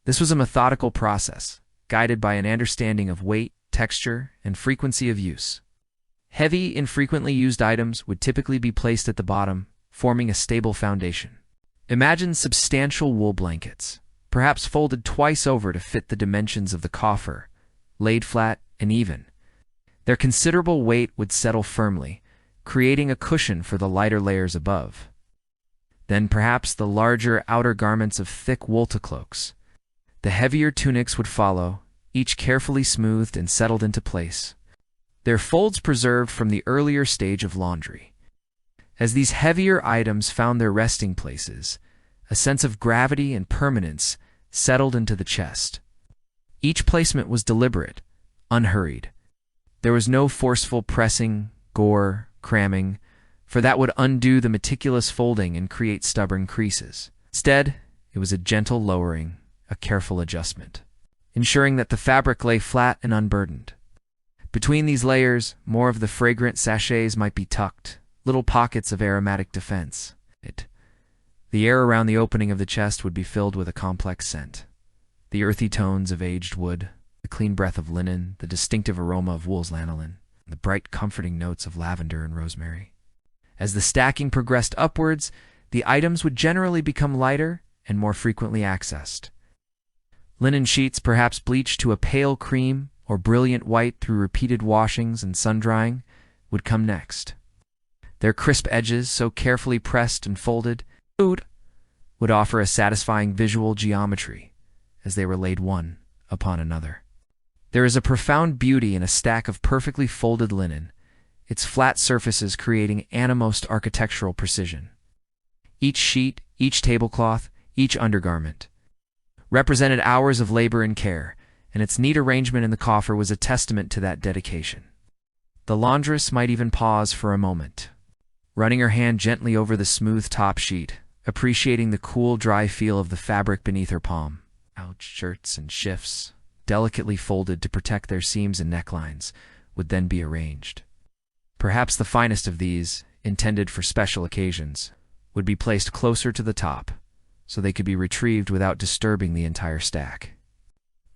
S1: This was a methodical process, guided by an understanding of weight, texture, and frequency of use. Heavy, infrequently used items would typically be placed at the bottom, forming a stable foundation. Imagine substantial wool blankets, perhaps folded twice over to fit the dimensions of the coffer, laid flat and even. Their considerable weight would settle firmly, creating a cushion for the lighter layers above. Then perhaps the larger outer garments of thick wool cloaks. The heavier tunics would follow, each carefully smoothed and settled into place, their folds preserved from the earlier stage of laundry. As these heavier items found their resting places, a sense of gravity and permanence settled into the chest. Each placement was deliberate, unhurried. There was no forceful pressing, gore, cramming, for that would undo the meticulous folding and create stubborn creases. Instead, it was a gentle lowering, a careful adjustment, ensuring that the fabric lay flat and unburdened. Between these layers, more of the fragrant sachets might be tucked, little pockets of aromatic defense. The air around the opening of the chest would be filled with a complex scent. The earthy tones of aged wood, the clean breath of linen, the distinctive aroma of wool's lanolin, the bright, comforting notes of lavender and rosemary. As the stacking progressed upwards, the items would generally become lighter and more frequently accessed. Linen sheets, perhaps bleached to a pale cream or brilliant white through repeated washings and sun-drying, would come next. Their crisp edges, so carefully pressed and folded, would offer a satisfying visual geometry as they were laid one upon another. There is a profound beauty in a stack of perfectly folded linen, its flat surfaces creating animmost architectural precision. Each sheet, each tablecloth, each undergarment represented hours of labor and care, and its neat arrangement in the coffer was a testament to that dedication. The laundress might even pause for a moment, running her hand gently over the smooth top sheet, appreciating the cool, dry feel of the fabric beneath her palm. Shirts and shifts, delicately folded to protect their seams and necklines, would then be arranged. Perhaps the finest of these, intended for special occasions, would be placed closer to the top, so they could be retrieved without disturbing the entire stack.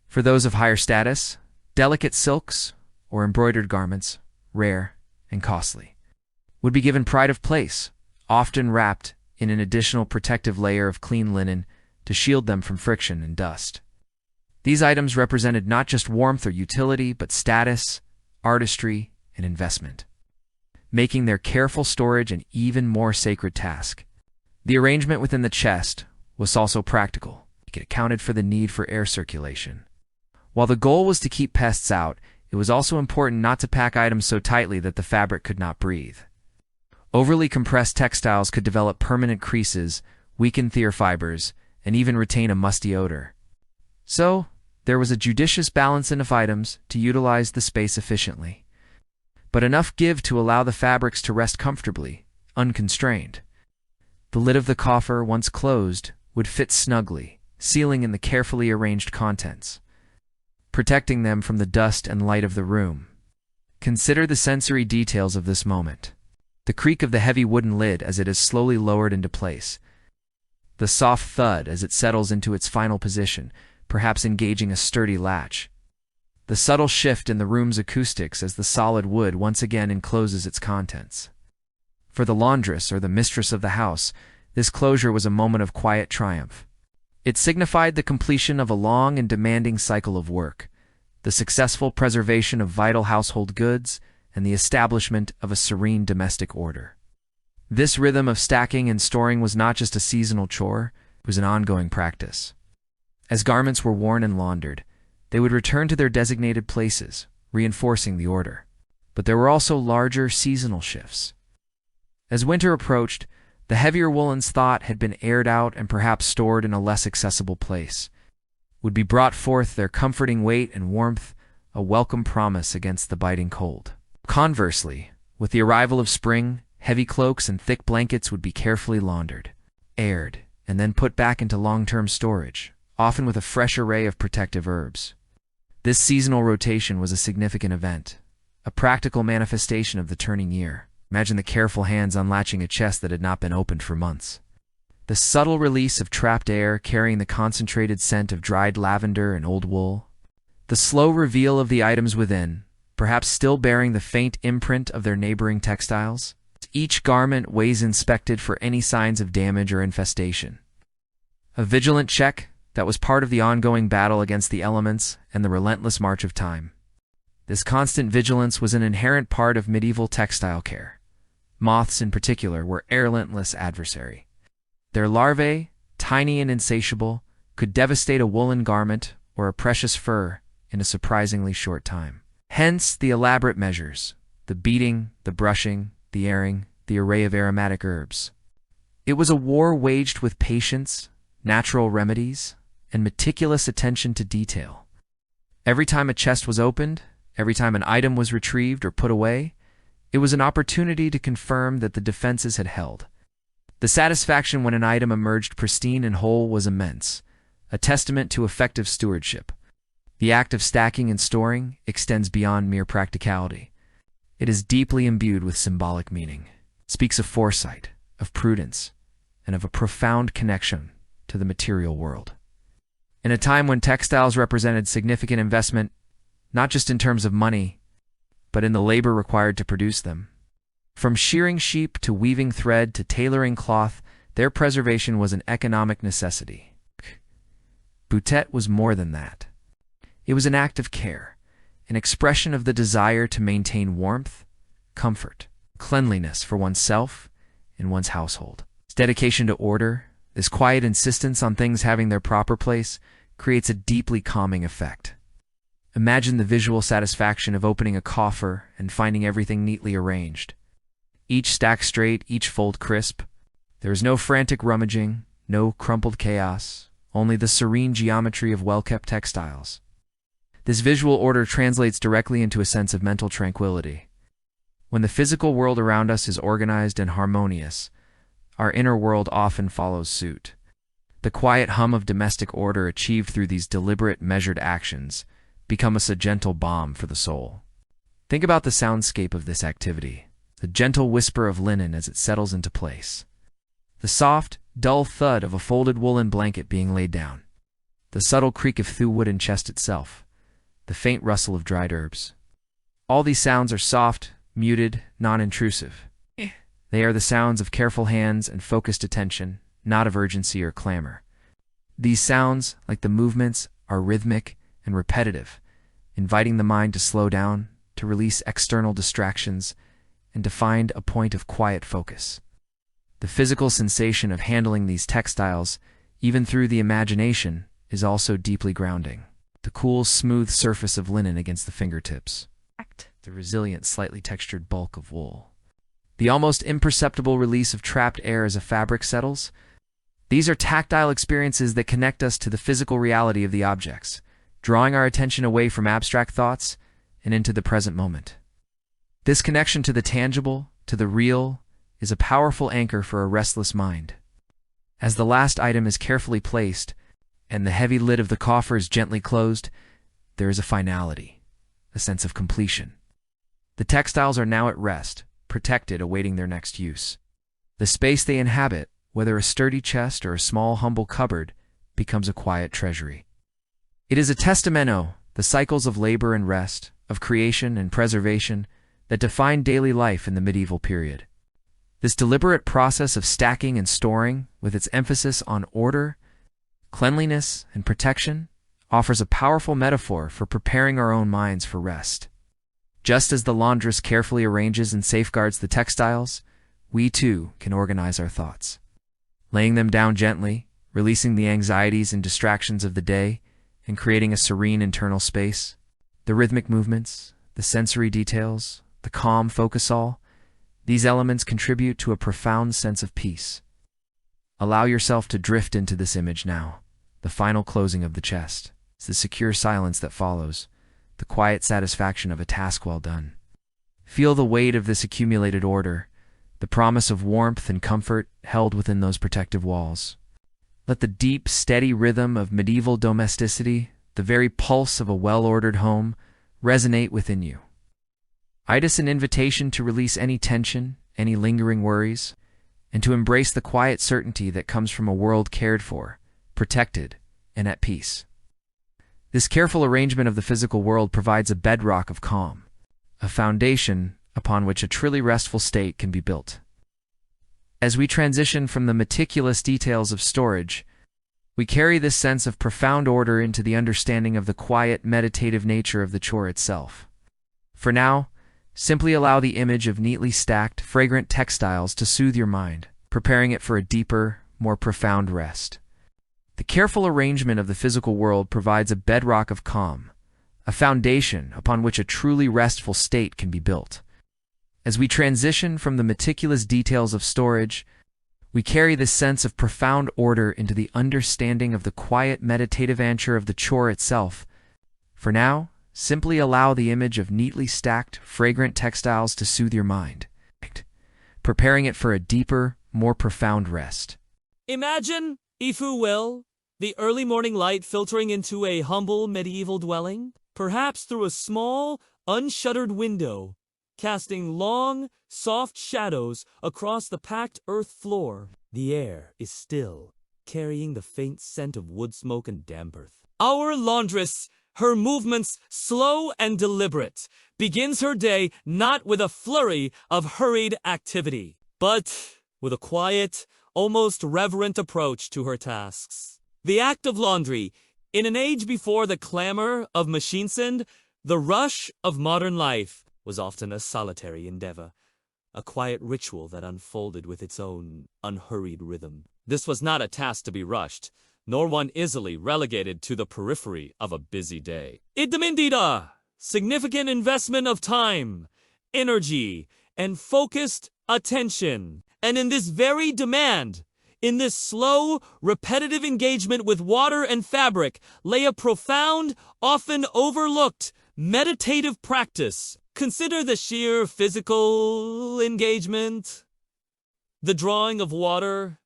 S1: For those of higher status, delicate silks or embroidered garments, rare and costly, would be given pride of place, often wrapped in an additional protective layer of clean linen to shield them from friction and dust. These items represented not just warmth or utility, but status, artistry, and investment, making their careful storage an even more sacred task. The arrangement within the chest was also practical. It accounted for the need for air circulation. While the goal was to keep pests out, It was also important not to pack items so tightly that the fabric could not breathe. Overly compressed textiles could develop permanent creases, weaken their fibers, and even retain a musty odor. So, there was a judicious balance of items to utilize the space efficiently, but enough give to allow the fabrics to rest comfortably, unconstrained. The lid of the coffer, once closed, would fit snugly, sealing in the carefully arranged contents, protecting them from the dust and light of the room. Consider the sensory details of this moment. The creak of the heavy wooden lid as it is slowly lowered into place, the soft thud as it settles into its final position, perhaps engaging a sturdy latch, the subtle shift in the room's acoustics as the solid wood once again encloses its contents. For the laundress or the mistress of the house, this closure was a moment of quiet triumph. It signified the completion of a long and demanding cycle of work, the successful preservation of vital household goods, and the establishment of a serene domestic order. This rhythm of stacking and storing was not just a seasonal chore, it was an ongoing practice. As garments were worn and laundered, they would return to their designated places, reinforcing the order. But there were also larger seasonal shifts. As winter approached, the heavier woolens thought had been aired out and perhaps stored in a less accessible place would be brought forth, their comforting weight and warmth a welcome promise against the biting cold. Conversely, with the arrival of spring, heavy cloaks and thick blankets would be carefully laundered, aired, and then put back into long-term storage, often with a fresh array of protective herbs. This seasonal rotation was a significant event, a practical manifestation of the turning year. Imagine the careful hands unlatching a chest that had not been opened for months. The subtle release of trapped air carrying the concentrated scent of dried lavender and old wool. The slow reveal of the items within, perhaps still bearing the faint imprint of their neighboring textiles. Each garment was inspected for any signs of damage or infestation. A vigilant check that was part of the ongoing battle against the elements and the relentless march of time. This constant vigilance was an inherent part of medieval textile care. Moths, in particular, were a relentless adversary. Their larvae, tiny and insatiable, could devastate a woolen garment or a precious fur in a surprisingly short time. Hence the elaborate measures, the beating, the brushing, the airing, the array of aromatic herbs. It was a war waged with patience, natural remedies, and meticulous attention to detail. Every time a chest was opened, every time an item was retrieved or put away, it was an opportunity to confirm that the defenses had held. The satisfaction when an item emerged pristine and whole was immense, a testament to effective stewardship. The act of stacking and storing extends beyond mere practicality. It is deeply imbued with symbolic meaning. It speaks of foresight, of prudence, and of a profound connection to the material world. In a time when textiles represented significant investment, not just in terms of money, but in the labor required to produce them. From shearing sheep to weaving thread to tailoring cloth, their preservation was an economic necessity. Boutet was more than that. It was an act of care, an expression of the desire to maintain warmth, comfort, cleanliness for oneself and one's household. Its dedication to order, this quiet insistence on things having their proper place, creates a deeply calming effect. Imagine the visual satisfaction of opening a coffer and finding everything neatly arranged. Each stack straight, each fold crisp. There is no frantic rummaging, no crumpled chaos, only the serene geometry of well-kept textiles. This visual order translates directly into a sense of mental tranquility. When the physical world around us is organized and harmonious, our inner world often follows suit. The quiet hum of domestic order achieved through these deliberate, measured actions becomes a gentle balm for the soul. Think about the soundscape of this activity, the gentle whisper of linen as it settles into place, the soft, dull thud of a folded woolen blanket being laid down, the subtle creak of the wooden chest itself, the faint rustle of dried herbs. All these sounds are soft, muted, non-intrusive. They are the sounds of careful hands and focused attention, not of urgency or clamor. These sounds, like the movements, are rhythmic and repetitive, inviting the mind to slow down, to release external distractions, and to find a point of quiet focus. The physical sensation of handling these textiles, even through the imagination, is also deeply grounding. the cool, smooth surface of linen against the fingertips, the resilient, slightly textured bulk of wool, the almost imperceptible release of trapped air as a fabric settles. These are tactile experiences that connect us to the physical reality of the objects, drawing our attention away from abstract thoughts and into the present moment. This connection to the tangible, to the real, is a powerful anchor for a restless mind. As the last item is carefully placed and the heavy lid of the coffer is gently closed, there is a finality, a sense of completion. The textiles are now at rest, protected, awaiting their next use. The space they inhabit, whether a sturdy chest or a small, humble cupboard, becomes a quiet treasury. It is a testamento, the cycles of labor and rest, of creation and preservation, that defined daily life in the medieval period. This deliberate process of stacking and storing, with its emphasis on order, cleanliness, and protection, offers a powerful metaphor for preparing our own minds for rest. Just as the laundress carefully arranges and safeguards the textiles, we too can organize our thoughts. Laying them down gently, releasing the anxieties and distractions of the day, and creating a serene internal space. The rhythmic movements, the sensory details, the calm focus all, these elements contribute to a profound sense of peace. Allow yourself to drift into this image now, the final closing of the chest, the secure silence that follows, the quiet satisfaction of a task well done. Feel the weight of this accumulated order, the promise of warmth and comfort held within those protective walls. Let the deep, steady rhythm of medieval domesticity, the very pulse of a well-ordered home, resonate within you. It is an invitation to release any tension, any lingering worries, and to embrace the quiet certainty that comes from a world cared for, protected, and at peace. This careful arrangement of the physical world provides a bedrock of calm, a foundation upon which a truly restful state can be built. As we transition from the meticulous details of storage, we carry this sense of profound order into the understanding of the quiet, meditative nature of the chore itself. For now, simply allow the image of neatly stacked, fragrant textiles to soothe your mind, preparing it for a deeper, more profound rest. The careful arrangement of the physical world provides a bedrock of calm, a foundation upon which a truly restful state can be built. As we transition from the meticulous details of storage, we carry this sense of profound order into the understanding of the quiet, meditative nature of the chore itself. For now, simply allow the image of neatly stacked, fragrant textiles to soothe your mind, preparing it for a deeper, more profound rest.
S2: Imagine, if you will, the early morning light filtering into a humble medieval dwelling, perhaps through a small, unshuttered window, casting long, soft shadows across the packed earth floor. The air is still, carrying the faint scent of wood smoke and damp earth. Our laundress, her movements slow and deliberate, begins her day not with a flurry of hurried activity, but with a quiet, almost reverent approach to her tasks. The act of laundry, in an age before the clamor of machines and the rush of modern life, was often a solitary endeavor, a quiet ritual that unfolded with its own unhurried rhythm. This was not a task to be rushed, nor one easily relegated to the periphery of a busy day. It demanded a significant investment of time, energy, and focused attention. And in this very demand, in this slow, repetitive engagement with water and fabric, lay a profound, often overlooked, meditative practice. Consider the sheer physical engagement, the drawing of water,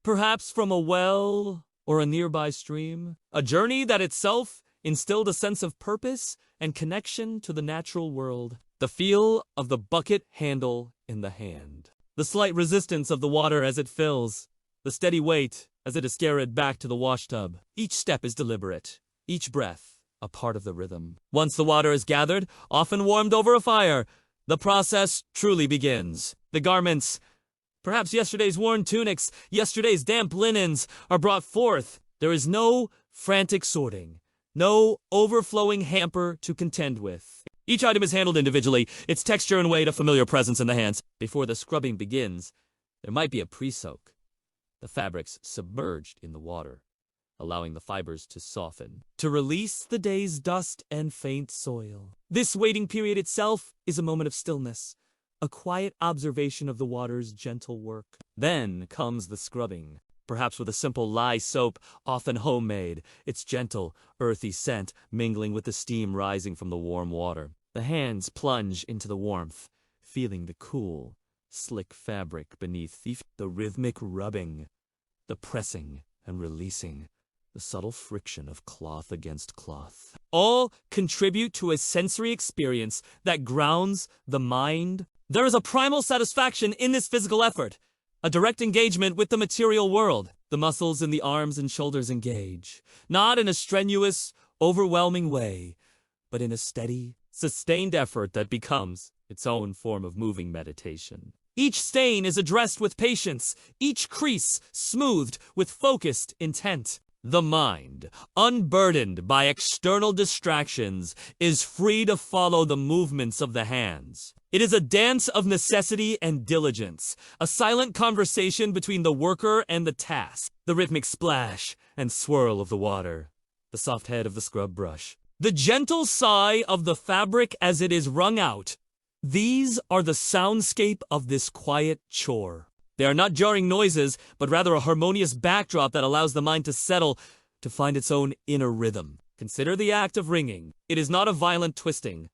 S2: perhaps from a well or a nearby stream, a journey that itself instilled a sense of purpose and connection to the natural world. The feel of the bucket handle in the hand, the slight resistance of the water as it fills, the steady weight as it is carried back to the washtub. Each step is deliberate, each breath a part of the rhythm. Once the water is gathered, often warmed over a fire, the process truly begins. The garments, perhaps yesterday's worn tunics, yesterday's damp linens, are brought forth. There is no frantic sorting, no overflowing hamper to contend with. Each item is handled individually, its texture and weight a familiar presence in the hands. Before the scrubbing begins, there might be a pre-soak, the fabrics submerged in the water. allowing the fibers to soften, to release the day's dust and faint soil. This waiting period itself is a moment of stillness, a quiet observation of the water's gentle work. Then comes the scrubbing, perhaps with a simple lye soap, often homemade, its gentle, earthy scent mingling with the steam rising from the warm water. The hands plunge into the warmth, feeling the cool, slick fabric beneath the rhythmic rubbing, the pressing and releasing, the subtle friction of cloth against cloth. All contribute to a sensory experience that grounds the mind. There is a primal satisfaction in this physical effort, a direct engagement with the material world. The muscles in the arms and shoulders engage, not in a strenuous, overwhelming way, but in a steady, sustained effort that becomes its own form of moving meditation. Each stain is addressed with patience, each crease smoothed with focused intent. The mind, unburdened by external distractions, is free to follow the movements of the hands. It is a dance of necessity and diligence, a silent conversation between the worker and the task. The rhythmic splash and swirl of the water, the soft head of the scrub brush, the gentle sigh of the fabric as it is wrung out. These are the soundscape of this quiet chore. They are not jarring noises, but rather a harmonious backdrop that allows the mind to settle, to find its own inner rhythm. Consider the act of wringing. It is not a violent twisting,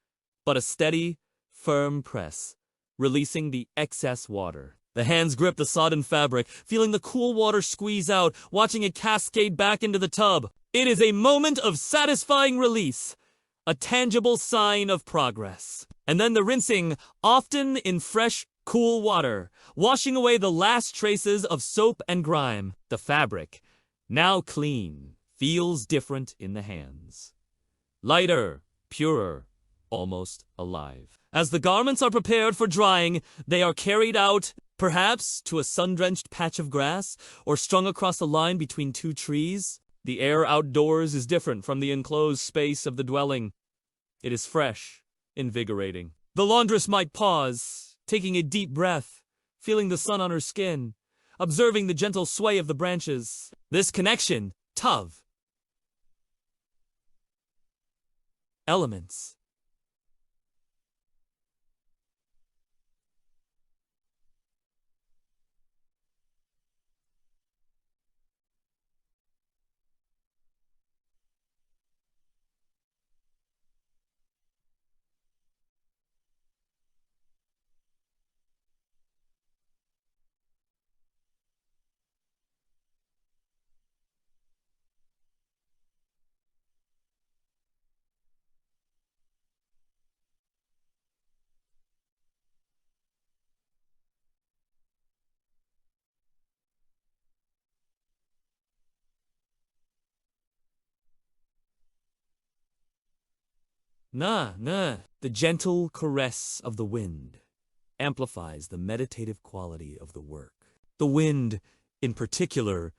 S2: but a steady, firm press, releasing the excess water. The hands grip the sodden fabric, feeling the cool water squeeze out, watching it cascade back into the tub. It is a moment of satisfying release, a tangible sign of progress. And then the rinsing, often in fresh, cool water, washing away the last traces of soap and grime. The fabric, now clean, feels different in the hands. Lighter, purer, almost alive. As the garments are prepared for drying, they are carried out, perhaps to a sun-drenched patch of grass, or strung across a line between two trees. The air outdoors is different from the enclosed space of the dwelling. It is fresh, invigorating. The laundress might pause, taking a deep breath, feeling the sun on her skin, observing the gentle sway of the branches. This connection, Tav. Elements. The gentle caress of the wind amplifies the meditative quality of the work. The wind, in particular,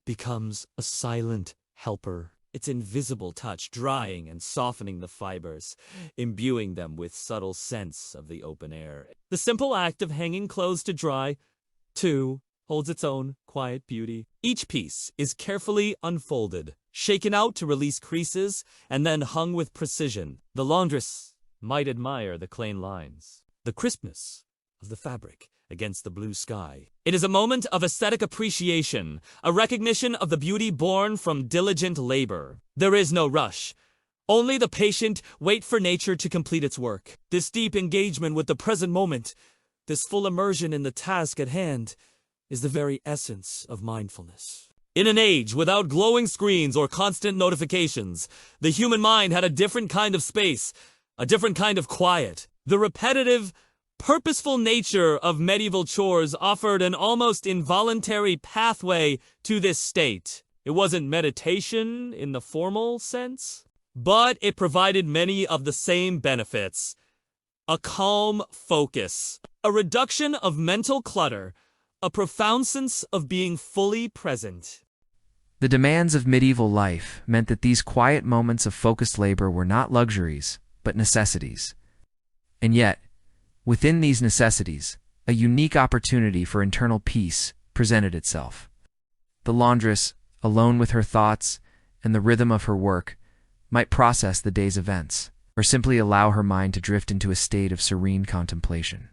S2: becomes a silent helper, its invisible touch drying and softening the fibers, imbuing them with subtle scents of the open air. The simple act of hanging clothes to dry, too, holds its own quiet beauty. Each piece is carefully unfolded, shaken out to release creases, and then hung with precision. The laundress might admire the clean lines, the crispness of the fabric against the blue sky. It is a moment of aesthetic appreciation, a recognition of the beauty born from diligent labor. There is no rush. Only the patient wait for nature to complete its work. This deep engagement with the present moment, this full immersion in the task at hand, is the very essence of mindfulness. In an age without glowing screens or constant notifications, the human mind had a different kind of space, a different kind of quiet. The repetitive, purposeful nature of medieval chores offered an almost involuntary pathway to this state. It wasn't meditation in the formal sense, but it provided many of the same benefits. A calm focus, a reduction of mental clutter, a profound sense of being fully present.
S1: The demands of medieval life meant that these quiet moments of focused labor were not luxuries, but necessities. And yet, within these necessities, a unique opportunity for internal peace presented itself. The laundress, alone with her thoughts and the rhythm of her work, might process the day's events, or simply allow her mind to drift into a state of serene contemplation.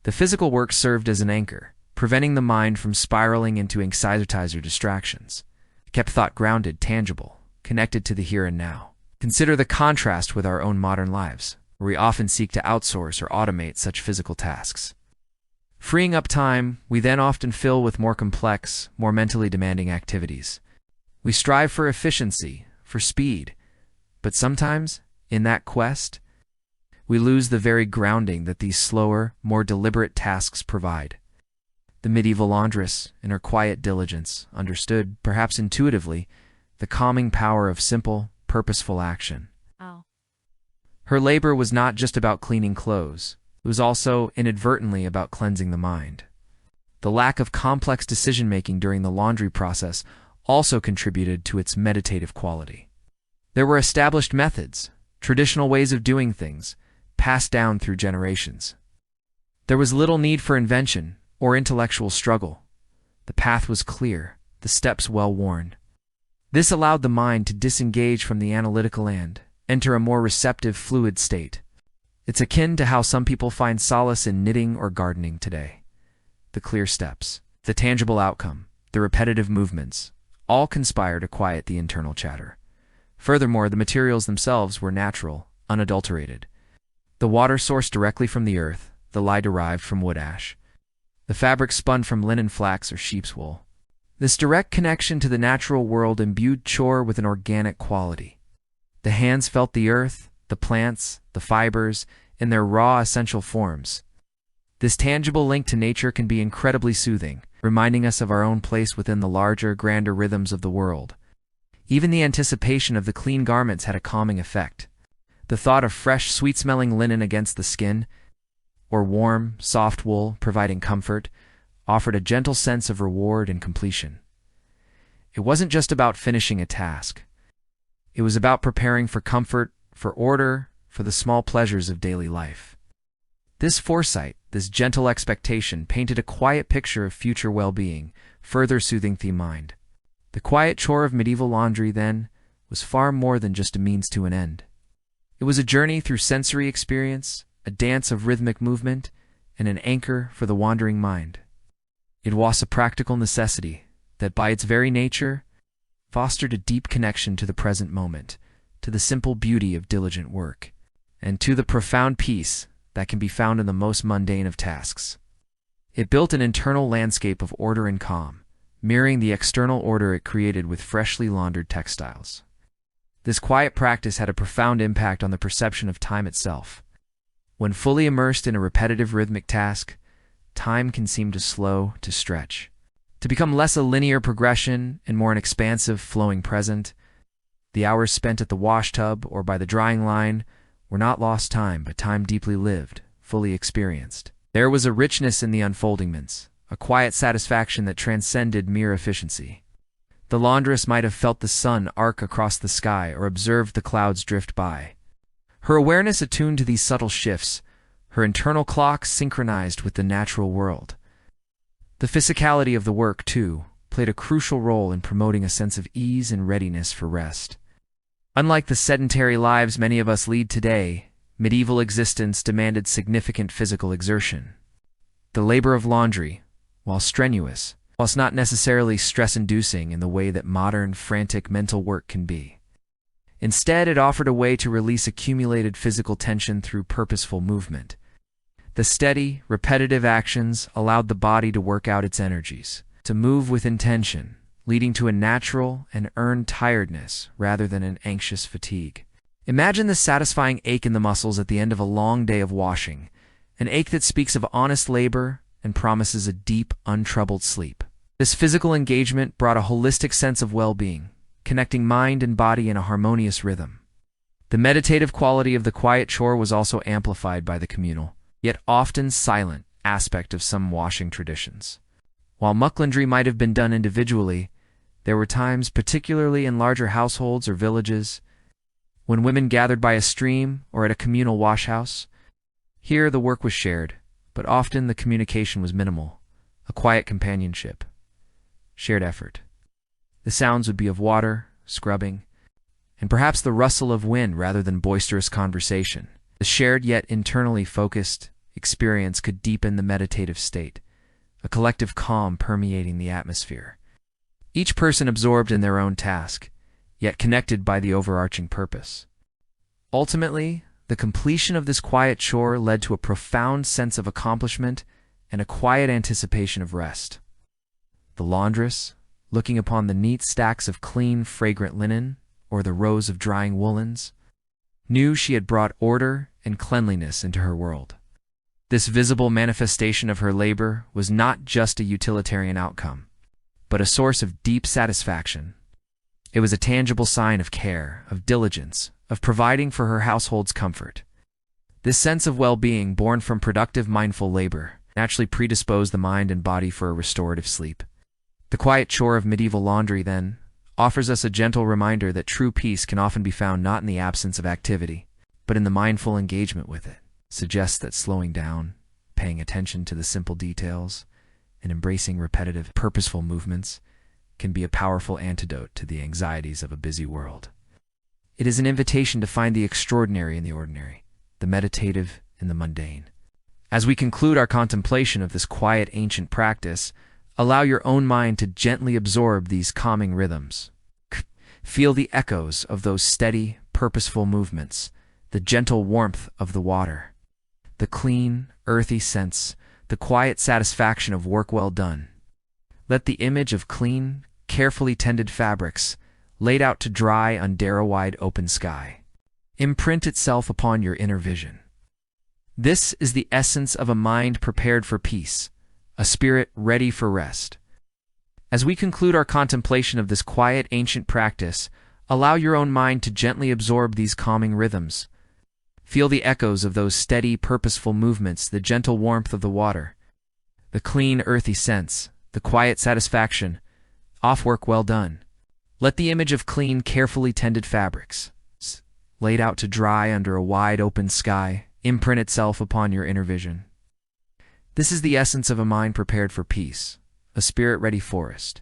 S1: The physical work served as an anchor, preventing the mind from spiraling into anxiety or distractions. It kept thought grounded, tangible, connected to the here and now. Consider the contrast with our own modern lives, where we often seek to outsource or automate such physical tasks. Freeing up time, we then often fill with more complex, more mentally demanding activities. We strive for efficiency, for speed, but sometimes, in that quest, we lose the very grounding that these slower, more deliberate tasks provide. The medieval laundress, in her quiet diligence, understood, perhaps intuitively, the calming power of simple, purposeful action.
S3: Oh.
S1: Her labor was not just about cleaning clothes. It was also, inadvertently, about cleansing the mind. The lack of complex decision-making during the laundry process also contributed to its meditative quality. There were established methods, traditional ways of doing things, passed down through generations. There was little need for invention or intellectual struggle. The path was clear, the steps well-worn. This allowed the mind to disengage from the analytical and enter a more receptive, fluid state. It's akin to how some people find solace in knitting or gardening today. The clear steps, the tangible outcome, the repetitive movements, all conspire to quiet the internal chatter. Furthermore, the materials themselves were natural, unadulterated. The water sourced directly from the earth, the lye derived from wood ash, the fabric spun from linen flax or sheep's wool. This direct connection to the natural world imbued chore with an organic quality. The hands felt the earth, the plants, the fibers, in their raw, essential forms. This tangible link to nature can be incredibly soothing, reminding us of our own place within the larger, grander rhythms of the world. Even the anticipation of the clean garments had a calming effect. The thought of fresh, sweet-smelling linen against the skin, or warm, soft wool providing comfort, offered a gentle sense of reward and completion. It wasn't just about finishing a task. It was about preparing for comfort, for order, for the small pleasures of daily life. This foresight, this gentle expectation, painted a quiet picture of future well-being, further soothing the mind. The quiet chore of medieval laundry, then, was far more than just a means to an end. It was a journey through sensory experience, a dance of rhythmic movement, and an anchor for the wandering mind. It was a practical necessity that, by its very nature, fostered a deep connection to the present moment, to the simple beauty of diligent work, and to the profound peace that can be found in the most mundane of tasks. It built an internal landscape of order and calm, mirroring the external order it created with freshly laundered textiles. This quiet practice had a profound impact on the perception of time itself. When fully immersed in a repetitive rhythmic task, time can seem to slow, to stretch, to become less a linear progression and more an expansive, flowing present. The hours spent at the washtub or by the drying line were not lost time, but time deeply lived, fully experienced. There was a richness in the unfoldingments, a quiet satisfaction that transcended mere efficiency. The laundress might have felt the sun arc across the sky or observed the clouds drift by. Her awareness attuned to these subtle shifts, her internal clock synchronized with the natural world. The physicality of the work, too, played a crucial role in promoting a sense of ease and readiness for rest. Unlike the sedentary lives many of us lead today, medieval existence demanded significant physical exertion. The labor of laundry, while strenuous, was not necessarily stress-inducing in the way that modern, frantic mental work can be. Instead, it offered a way to release accumulated physical tension through purposeful movement. The steady, repetitive actions allowed the body to work out its energies, to move with intention, leading to a natural and earned tiredness rather than an anxious fatigue. Imagine the satisfying ache in the muscles at the end of a long day of washing, an ache that speaks of honest labor and promises a deep, untroubled sleep. This physical engagement brought a holistic sense of well-being, connecting mind and body in a harmonious rhythm. The meditative quality of the quiet chore was also amplified by the communal, yet often silent, aspect of some washing traditions. While muck-laundry might have been done individually, there were times, particularly in larger households or villages, when women gathered by a stream or at a communal washhouse. Here the work was shared, but often the communication was minimal, a quiet companionship, shared effort. The sounds would be of water, scrubbing, and perhaps the rustle of wind rather than boisterous conversation. The shared yet internally focused experience could deepen the meditative state, a collective calm permeating the atmosphere. Each person absorbed in their own task, yet connected by the overarching purpose. Ultimately, the completion of this quiet chore led to a profound sense of accomplishment and a quiet anticipation of rest. The laundress, looking upon the neat stacks of clean, fragrant linen, or the rows of drying woolens, knew she had brought order and cleanliness into her world. This visible manifestation of her labor was not just a utilitarian outcome, but a source of deep satisfaction. It was a tangible sign of care, of diligence, of providing for her household's comfort. This sense of well-being, born from productive, mindful labor, naturally predisposed the mind and body for a restorative sleep. The quiet chore of medieval laundry, then, offers us a gentle reminder that true peace can often be found not in the absence of activity, but in the mindful engagement with it. Suggests that slowing down, paying attention to the simple details, and embracing repetitive, purposeful movements can be a powerful antidote to the anxieties of a busy world. It is an invitation to find the extraordinary in the ordinary, the meditative in the mundane. As we conclude our contemplation of this quiet ancient practice, allow your own mind to gently absorb these calming rhythms. Feel the echoes of those steady, purposeful movements, the gentle warmth of the water, the clean, earthy sense, the quiet satisfaction of work well done. Let the image of clean, carefully tended fabrics, laid out to dry under a wide open sky, imprint itself upon your inner vision. This is the essence of a mind prepared for peace, a spirit ready for rest. As we conclude our contemplation of this quiet ancient practice, allow your own mind to gently absorb these calming rhythms. Feel the echoes of those steady, purposeful movements, the gentle warmth of the water, the clean, earthy sense, the quiet satisfaction, of work well done. Let the image of clean, carefully tended fabrics, laid out to dry under a wide open sky, imprint itself upon your inner vision. This is the essence of a mind prepared for peace, a spirit ready for rest.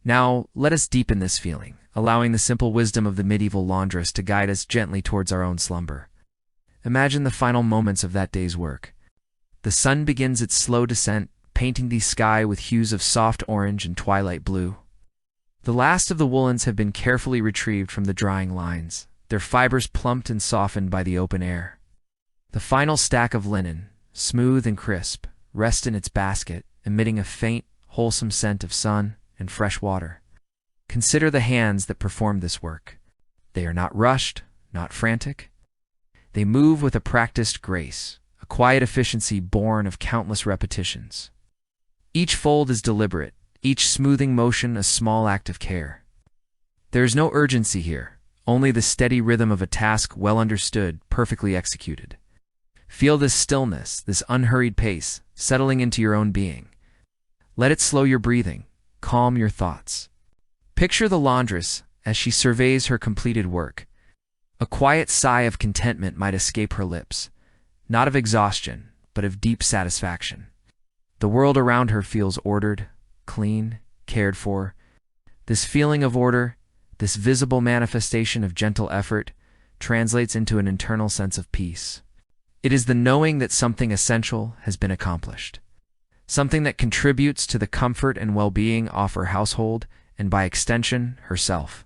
S1: Now, let us deepen this feeling, allowing the simple wisdom of the medieval laundress to guide us gently towards our own slumber. Imagine the final moments of that day's work. The sun begins its slow descent, painting the sky with hues of soft orange and twilight blue. The last of the woolens have been carefully retrieved from the drying lines, their fibers plumped and softened by the open air. The final stack of linen, smooth and crisp, rests in its basket, emitting a faint, wholesome scent of sun and fresh water. Consider the hands that perform this work. They are not rushed, not frantic. They move with a practiced grace, a quiet efficiency born of countless repetitions. Each fold is deliberate, each smoothing motion a small act of care. There is no urgency here, only the steady rhythm of a task well understood, perfectly executed. Feel this stillness, this unhurried pace, settling into your own being. Let it slow your breathing, calm your thoughts. Picture the laundress as she surveys her completed work. A quiet sigh of contentment might escape her lips, not of exhaustion, but of deep satisfaction. The world around her feels ordered, clean, cared for. This feeling of order, this visible manifestation of gentle effort, translates into an internal sense of peace. It is the knowing that something essential has been accomplished, something that contributes to the comfort and well-being of her household and, by extension, herself.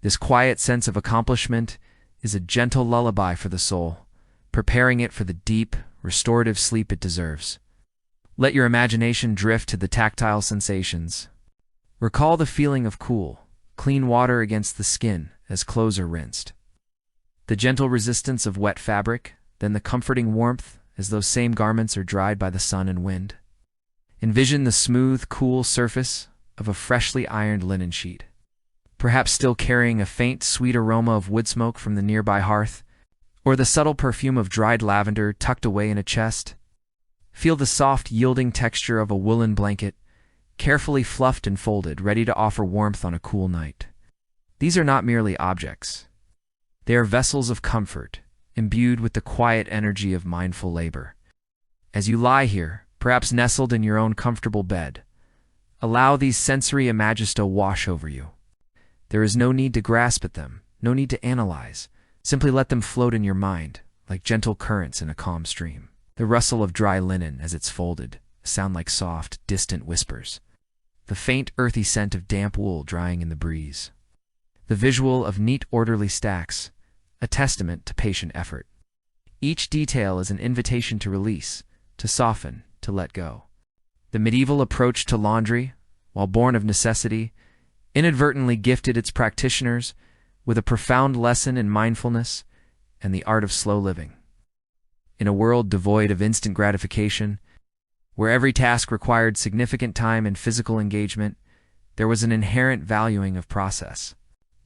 S1: This quiet sense of accomplishment is a gentle lullaby for the soul, preparing it for the deep, restorative sleep it deserves. Let your imagination drift to the tactile sensations. Recall the feeling of cool, clean water against the skin as clothes are rinsed, the gentle resistance of wet fabric, then the comforting warmth as those same garments are dried by the sun and wind. Envision the smooth, cool surface of a freshly ironed linen sheet, perhaps still carrying a faint, sweet aroma of wood smoke from the nearby hearth, or the subtle perfume of dried lavender tucked away in a chest. Feel the soft, yielding texture of a woolen blanket, carefully fluffed and folded, ready to offer warmth on a cool night. These are not merely objects. They are vessels of comfort, imbued with the quiet energy of mindful labor. As you lie here, perhaps nestled in your own comfortable bed, Allow these sensory images to wash over you. There is no need to grasp at them, no need to analyze. Simply let them float in your mind, like gentle currents in a calm stream. The rustle of dry linen as it's folded, sound like soft, distant whispers. The faint, earthy scent of damp wool drying in the breeze. The visual of neat, orderly stacks, a testament to patient effort. Each detail is an invitation to release, to soften, to let go. The medieval approach to laundry, while born of necessity, inadvertently gifted its practitioners with a profound lesson in mindfulness and the art of slow living. In a world devoid of instant gratification, where every task required significant time and physical engagement, there was an inherent valuing of process.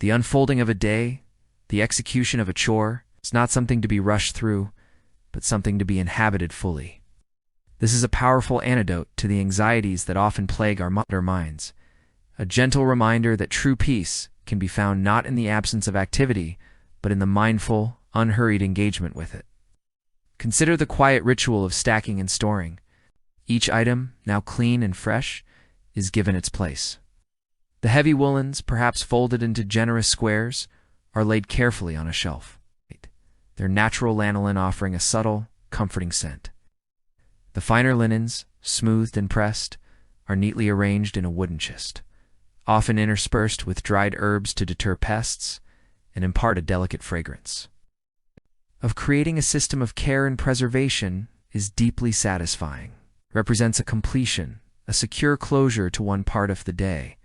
S1: The unfolding of a day, the execution of a chore, is not something to be rushed through, but something to be inhabited fully. This is a powerful antidote to the anxieties that often plague our modern minds, a gentle reminder that true peace can be found not in the absence of activity, but in the mindful, unhurried engagement with it. Consider the quiet ritual of stacking and storing. Each item, now clean and fresh, is given its place. The heavy woolens, perhaps folded into generous squares, are laid carefully on a shelf, their natural lanolin offering a subtle, comforting scent. The finer linens, smoothed and pressed, are neatly arranged in a wooden chest, often interspersed with dried herbs to deter pests and impart a delicate fragrance. Of creating a system of care and preservation is deeply satisfying, represents a completion, a secure closure to one part of the day,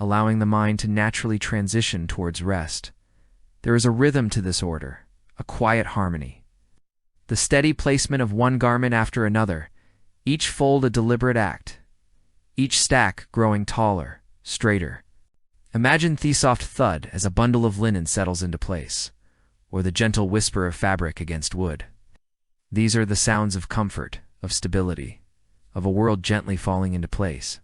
S1: allowing the mind to naturally transition towards rest. There is a rhythm to this order, a quiet harmony. The steady placement of one garment after another, each fold a deliberate act, each stack growing taller, straighter. Imagine the soft thud as a bundle of linen settles into place, or the gentle whisper of fabric against wood. These are the sounds of comfort, of stability, of a world gently falling into place.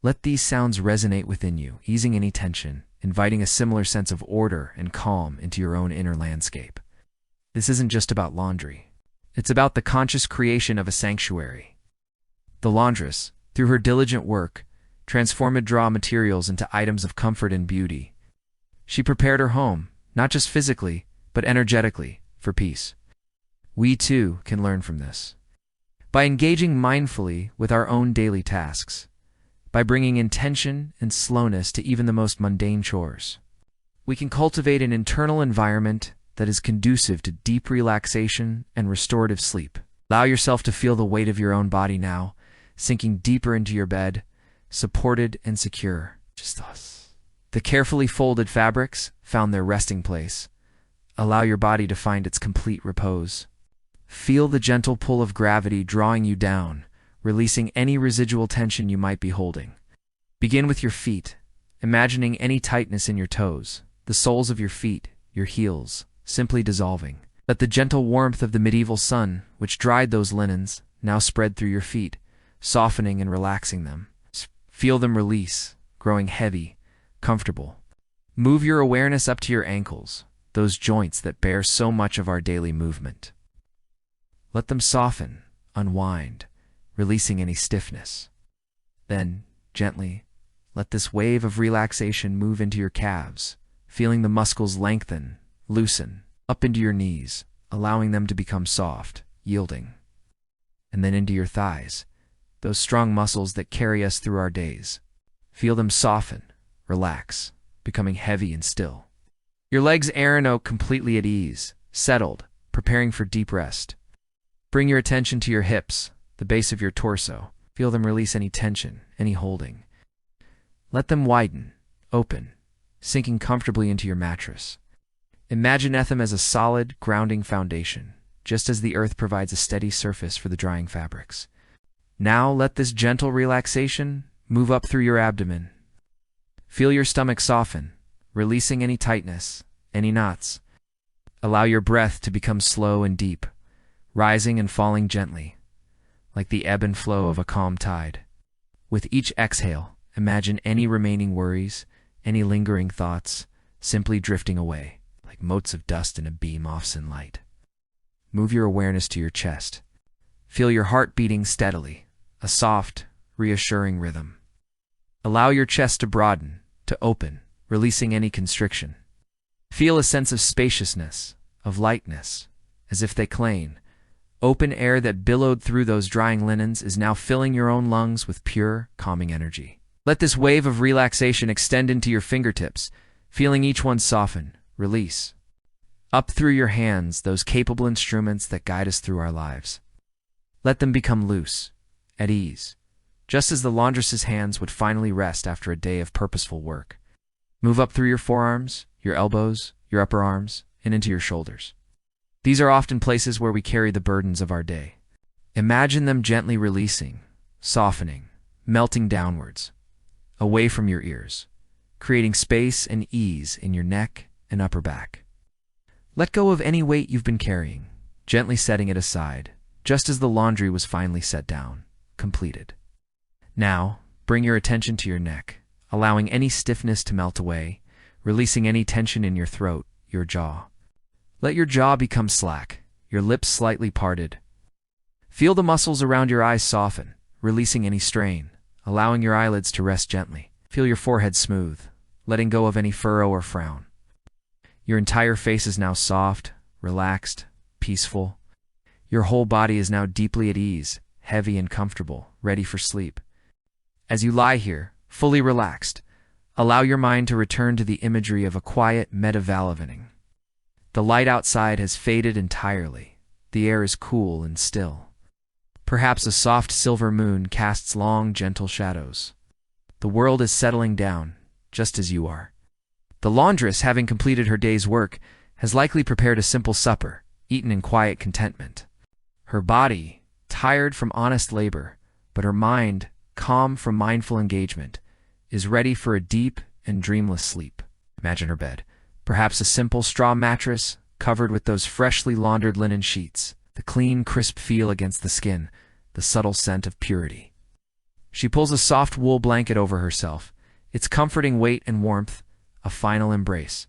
S1: Let these sounds resonate within you, easing any tension, inviting a similar sense of order and calm into your own inner landscape. This isn't just about laundry. It's about the conscious creation of a sanctuary. The laundress, through her diligent work, transformed raw materials into items of comfort and beauty. She prepared her home, not just physically, but energetically, for peace. We too can learn from this. By engaging mindfully with our own daily tasks, by bringing intention and slowness to even the most mundane chores, we can cultivate an internal environment that is conducive to deep relaxation and restorative sleep. Allow yourself to feel the weight of your own body now, sinking deeper into your bed, supported and secure. Just us. The carefully folded fabrics found their resting place. Allow your body to find its complete repose. Feel the gentle pull of gravity drawing you down, releasing any residual tension you might be holding. Begin with your feet, imagining any tightness in your toes, the soles of your feet, your heels, simply dissolving. Let the gentle warmth of the medieval sun, which dried those linens, now spread through your feet, softening and relaxing them. Feel them release, growing heavy, comfortable. Move your awareness up to your ankles, those joints that bear so much of our daily movement. Let them soften, unwind, releasing any stiffness. Then, gently, let this wave of relaxation move into your calves, feeling the muscles lengthen, loosen, up into your knees, allowing them to become soft, yielding. And then into your thighs, those strong muscles that carry us through our days. Feel them soften, relax, becoming heavy and still. Your legs aeronote completely at ease, settled, preparing for deep rest. Bring your attention to your hips, the base of your torso. Feel them release any tension, any holding. Let them widen, open, sinking comfortably into your mattress. Imagine them as a solid, grounding foundation, just as the earth provides a steady surface for the drying fabrics. Now let this gentle relaxation move up through your abdomen. Feel your stomach soften, releasing any tightness, any knots. Allow your breath to become slow and deep, rising and falling gently, like the ebb and flow of a calm tide. With each exhale, imagine any remaining worries, any lingering thoughts, simply drifting away, like motes of dust in a beam of sunlight. Move your awareness to your chest. Feel your heart beating steadily, a soft, reassuring rhythm. Allow your chest to broaden, to open, releasing any constriction. Feel a sense of spaciousness, of lightness, as if they claim. Open air that billowed through those drying linens is now filling your own lungs with pure, calming energy. Let this wave of relaxation extend into your fingertips, feeling each one soften, release. Up through your hands, those capable instruments that guide us through our lives. Let them become loose, at ease, just as the laundress's hands would finally rest after a day of purposeful work. Move up through your forearms, your elbows, your upper arms, and into your shoulders. These are often places where we carry the burdens of our day. Imagine them gently releasing, softening, melting downwards, away from your ears, creating space and ease in your neck and upper back. Let go of any weight you've been carrying, gently setting it aside, just as the laundry was finally set down, completed. Now, bring your attention to your neck, allowing any stiffness to melt away, releasing any tension in your throat, your jaw. Let your jaw become slack, your lips slightly parted. Feel the muscles around your eyes soften, releasing any strain, allowing your eyelids to rest gently. Feel your forehead smooth, letting go of any furrow or frown. Your entire face is now soft, relaxed, peaceful. Your whole body is now deeply at ease, heavy and comfortable, ready for sleep. As you lie here, fully relaxed, allow your mind to return to the imagery of a quiet meditative. The light outside has faded entirely. The air is cool and still. Perhaps a soft silver moon casts long, gentle shadows. The world is settling down, just as you are. The laundress, having completed her day's work, has likely prepared a simple supper, eaten in quiet contentment. Her body, tired from honest labor, but her mind, calm from mindful engagement, is ready for a deep and dreamless sleep. Imagine her bed, perhaps a simple straw mattress covered with those freshly laundered linen sheets, the clean, crisp feel against the skin, the subtle scent of purity. She pulls a soft wool blanket over herself, its comforting weight and warmth, a final embrace.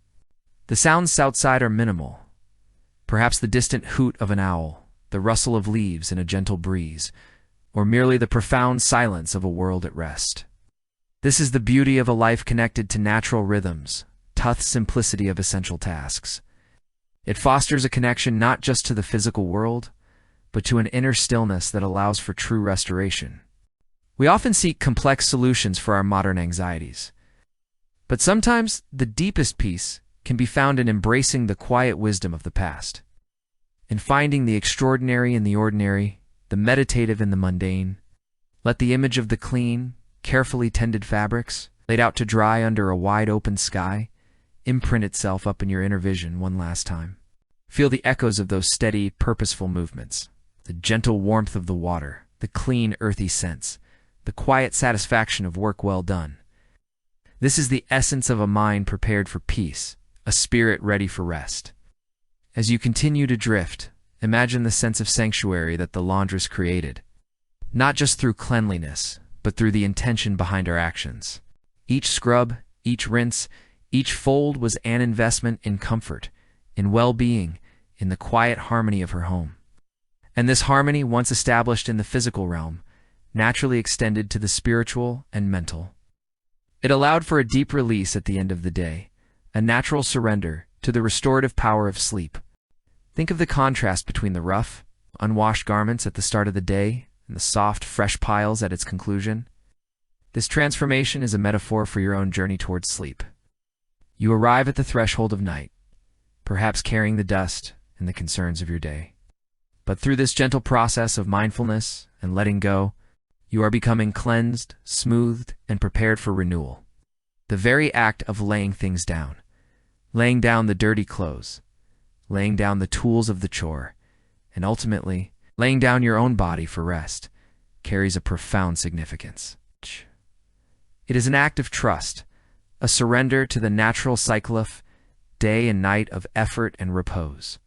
S1: The sounds outside are minimal. Perhaps the distant hoot of an owl, the rustle of leaves in a gentle breeze, or merely the profound silence of a world at rest. This is the beauty of a life connected to natural rhythms, tough simplicity of essential tasks. It fosters a connection not just to the physical world, but to an inner stillness that allows for true restoration. We often seek complex solutions for our modern anxieties. But sometimes the deepest peace can be found in embracing the quiet wisdom of the past, in finding the extraordinary in the ordinary, the meditative in the mundane. Let the image of the clean, carefully tended fabrics, laid out to dry under a wide open sky, imprint itself up in your inner vision one last time. Feel the echoes of those steady, purposeful movements, the gentle warmth of the water, the clean, earthy scents, the quiet satisfaction of work well done. This is the essence of a mind prepared for peace, a spirit ready for rest. As you continue to drift, imagine the sense of sanctuary that the laundress created, not just through cleanliness, but through the intention behind our actions. Each scrub, each rinse, each fold was an investment in comfort, in well-being, in the quiet harmony of her home. And this harmony, once established in the physical realm, naturally extended to the spiritual and mental. It allowed for a deep release at the end of the day, a natural surrender to the restorative power of sleep. Think of the contrast between the rough, unwashed garments at the start of the day and the soft, fresh piles at its conclusion. This transformation is a metaphor for your own journey towards sleep. You arrive at the threshold of night, perhaps carrying the dust and the concerns of your day. But through this gentle process of mindfulness and letting go, you are becoming cleansed, smoothed, and prepared for renewal. The very act of laying things down, laying down the dirty clothes, laying down the tools of the chore, and ultimately laying down your own body for rest, carries a profound significance. It is an act of trust, a surrender to the natural cycle of day and night of effort and repose.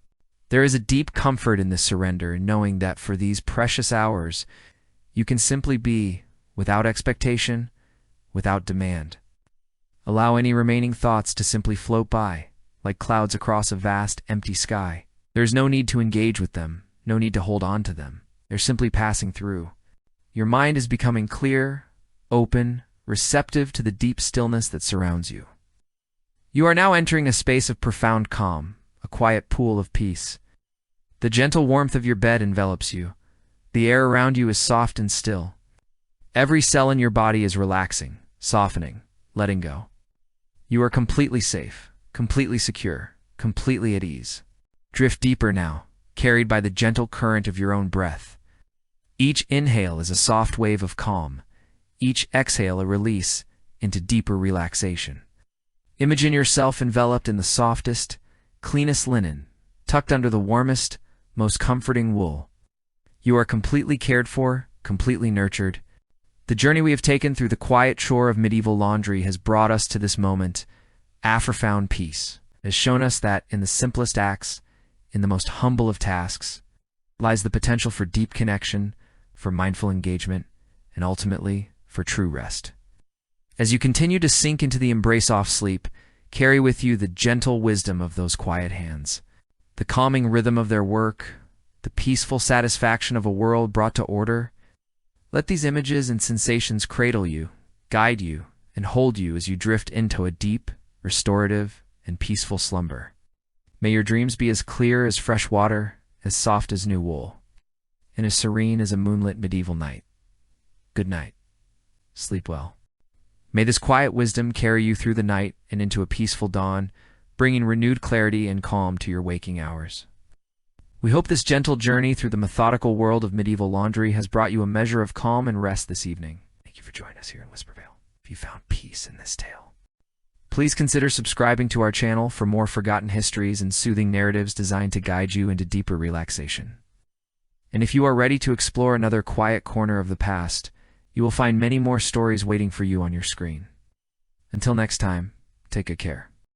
S1: There is a deep comfort in this surrender in knowing that for these precious hours, you can simply be, without expectation, without demand. Allow any remaining thoughts to simply float by, like clouds across a vast, empty sky. There is no need to engage with them, no need to hold on to them. They're simply passing through. Your mind is becoming clear, open, receptive to the deep stillness that surrounds you. You are now entering a space of profound calm, a quiet pool of peace. The gentle warmth of your bed envelops you. The air around you is soft and still. Every cell in your body is relaxing, softening, letting go. You are completely safe, completely secure, completely at ease. Drift deeper now, carried by the gentle current of your own breath. Each inhale is a soft wave of calm, each exhale a release into deeper relaxation. Imagine yourself enveloped in the softest, cleanest linen, tucked under the warmest, most comforting wool. You are completely cared for, completely nurtured. The journey we have taken through the quiet chore of medieval laundry has brought us to this moment, profound peace, has shown us that in the simplest acts, in the most humble of tasks, lies the potential for deep connection, for mindful engagement, and ultimately, for true rest. As you continue to sink into the embrace of sleep, carry with you the gentle wisdom of those quiet hands, the calming rhythm of their work, the peaceful satisfaction of a world brought to order. Let these images and sensations cradle you, guide you, and hold you as you drift into a deep, restorative, and peaceful slumber. May your dreams be as clear as fresh water, as soft as new wool, and as serene as a moonlit medieval night. Good night. Sleep well. May this quiet wisdom carry you through the night and into a peaceful dawn, bringing renewed clarity and calm to your waking hours. We hope this gentle journey through the methodical world of medieval laundry has brought you a measure of calm and rest this evening. Thank you for joining us here in Whispervale. If you found peace in this tale, please consider subscribing to our channel for more forgotten histories and soothing narratives designed to guide you into deeper relaxation. And if you are ready to explore another quiet corner of the past, you will find many more stories waiting for you on your screen. Until next time, take good care.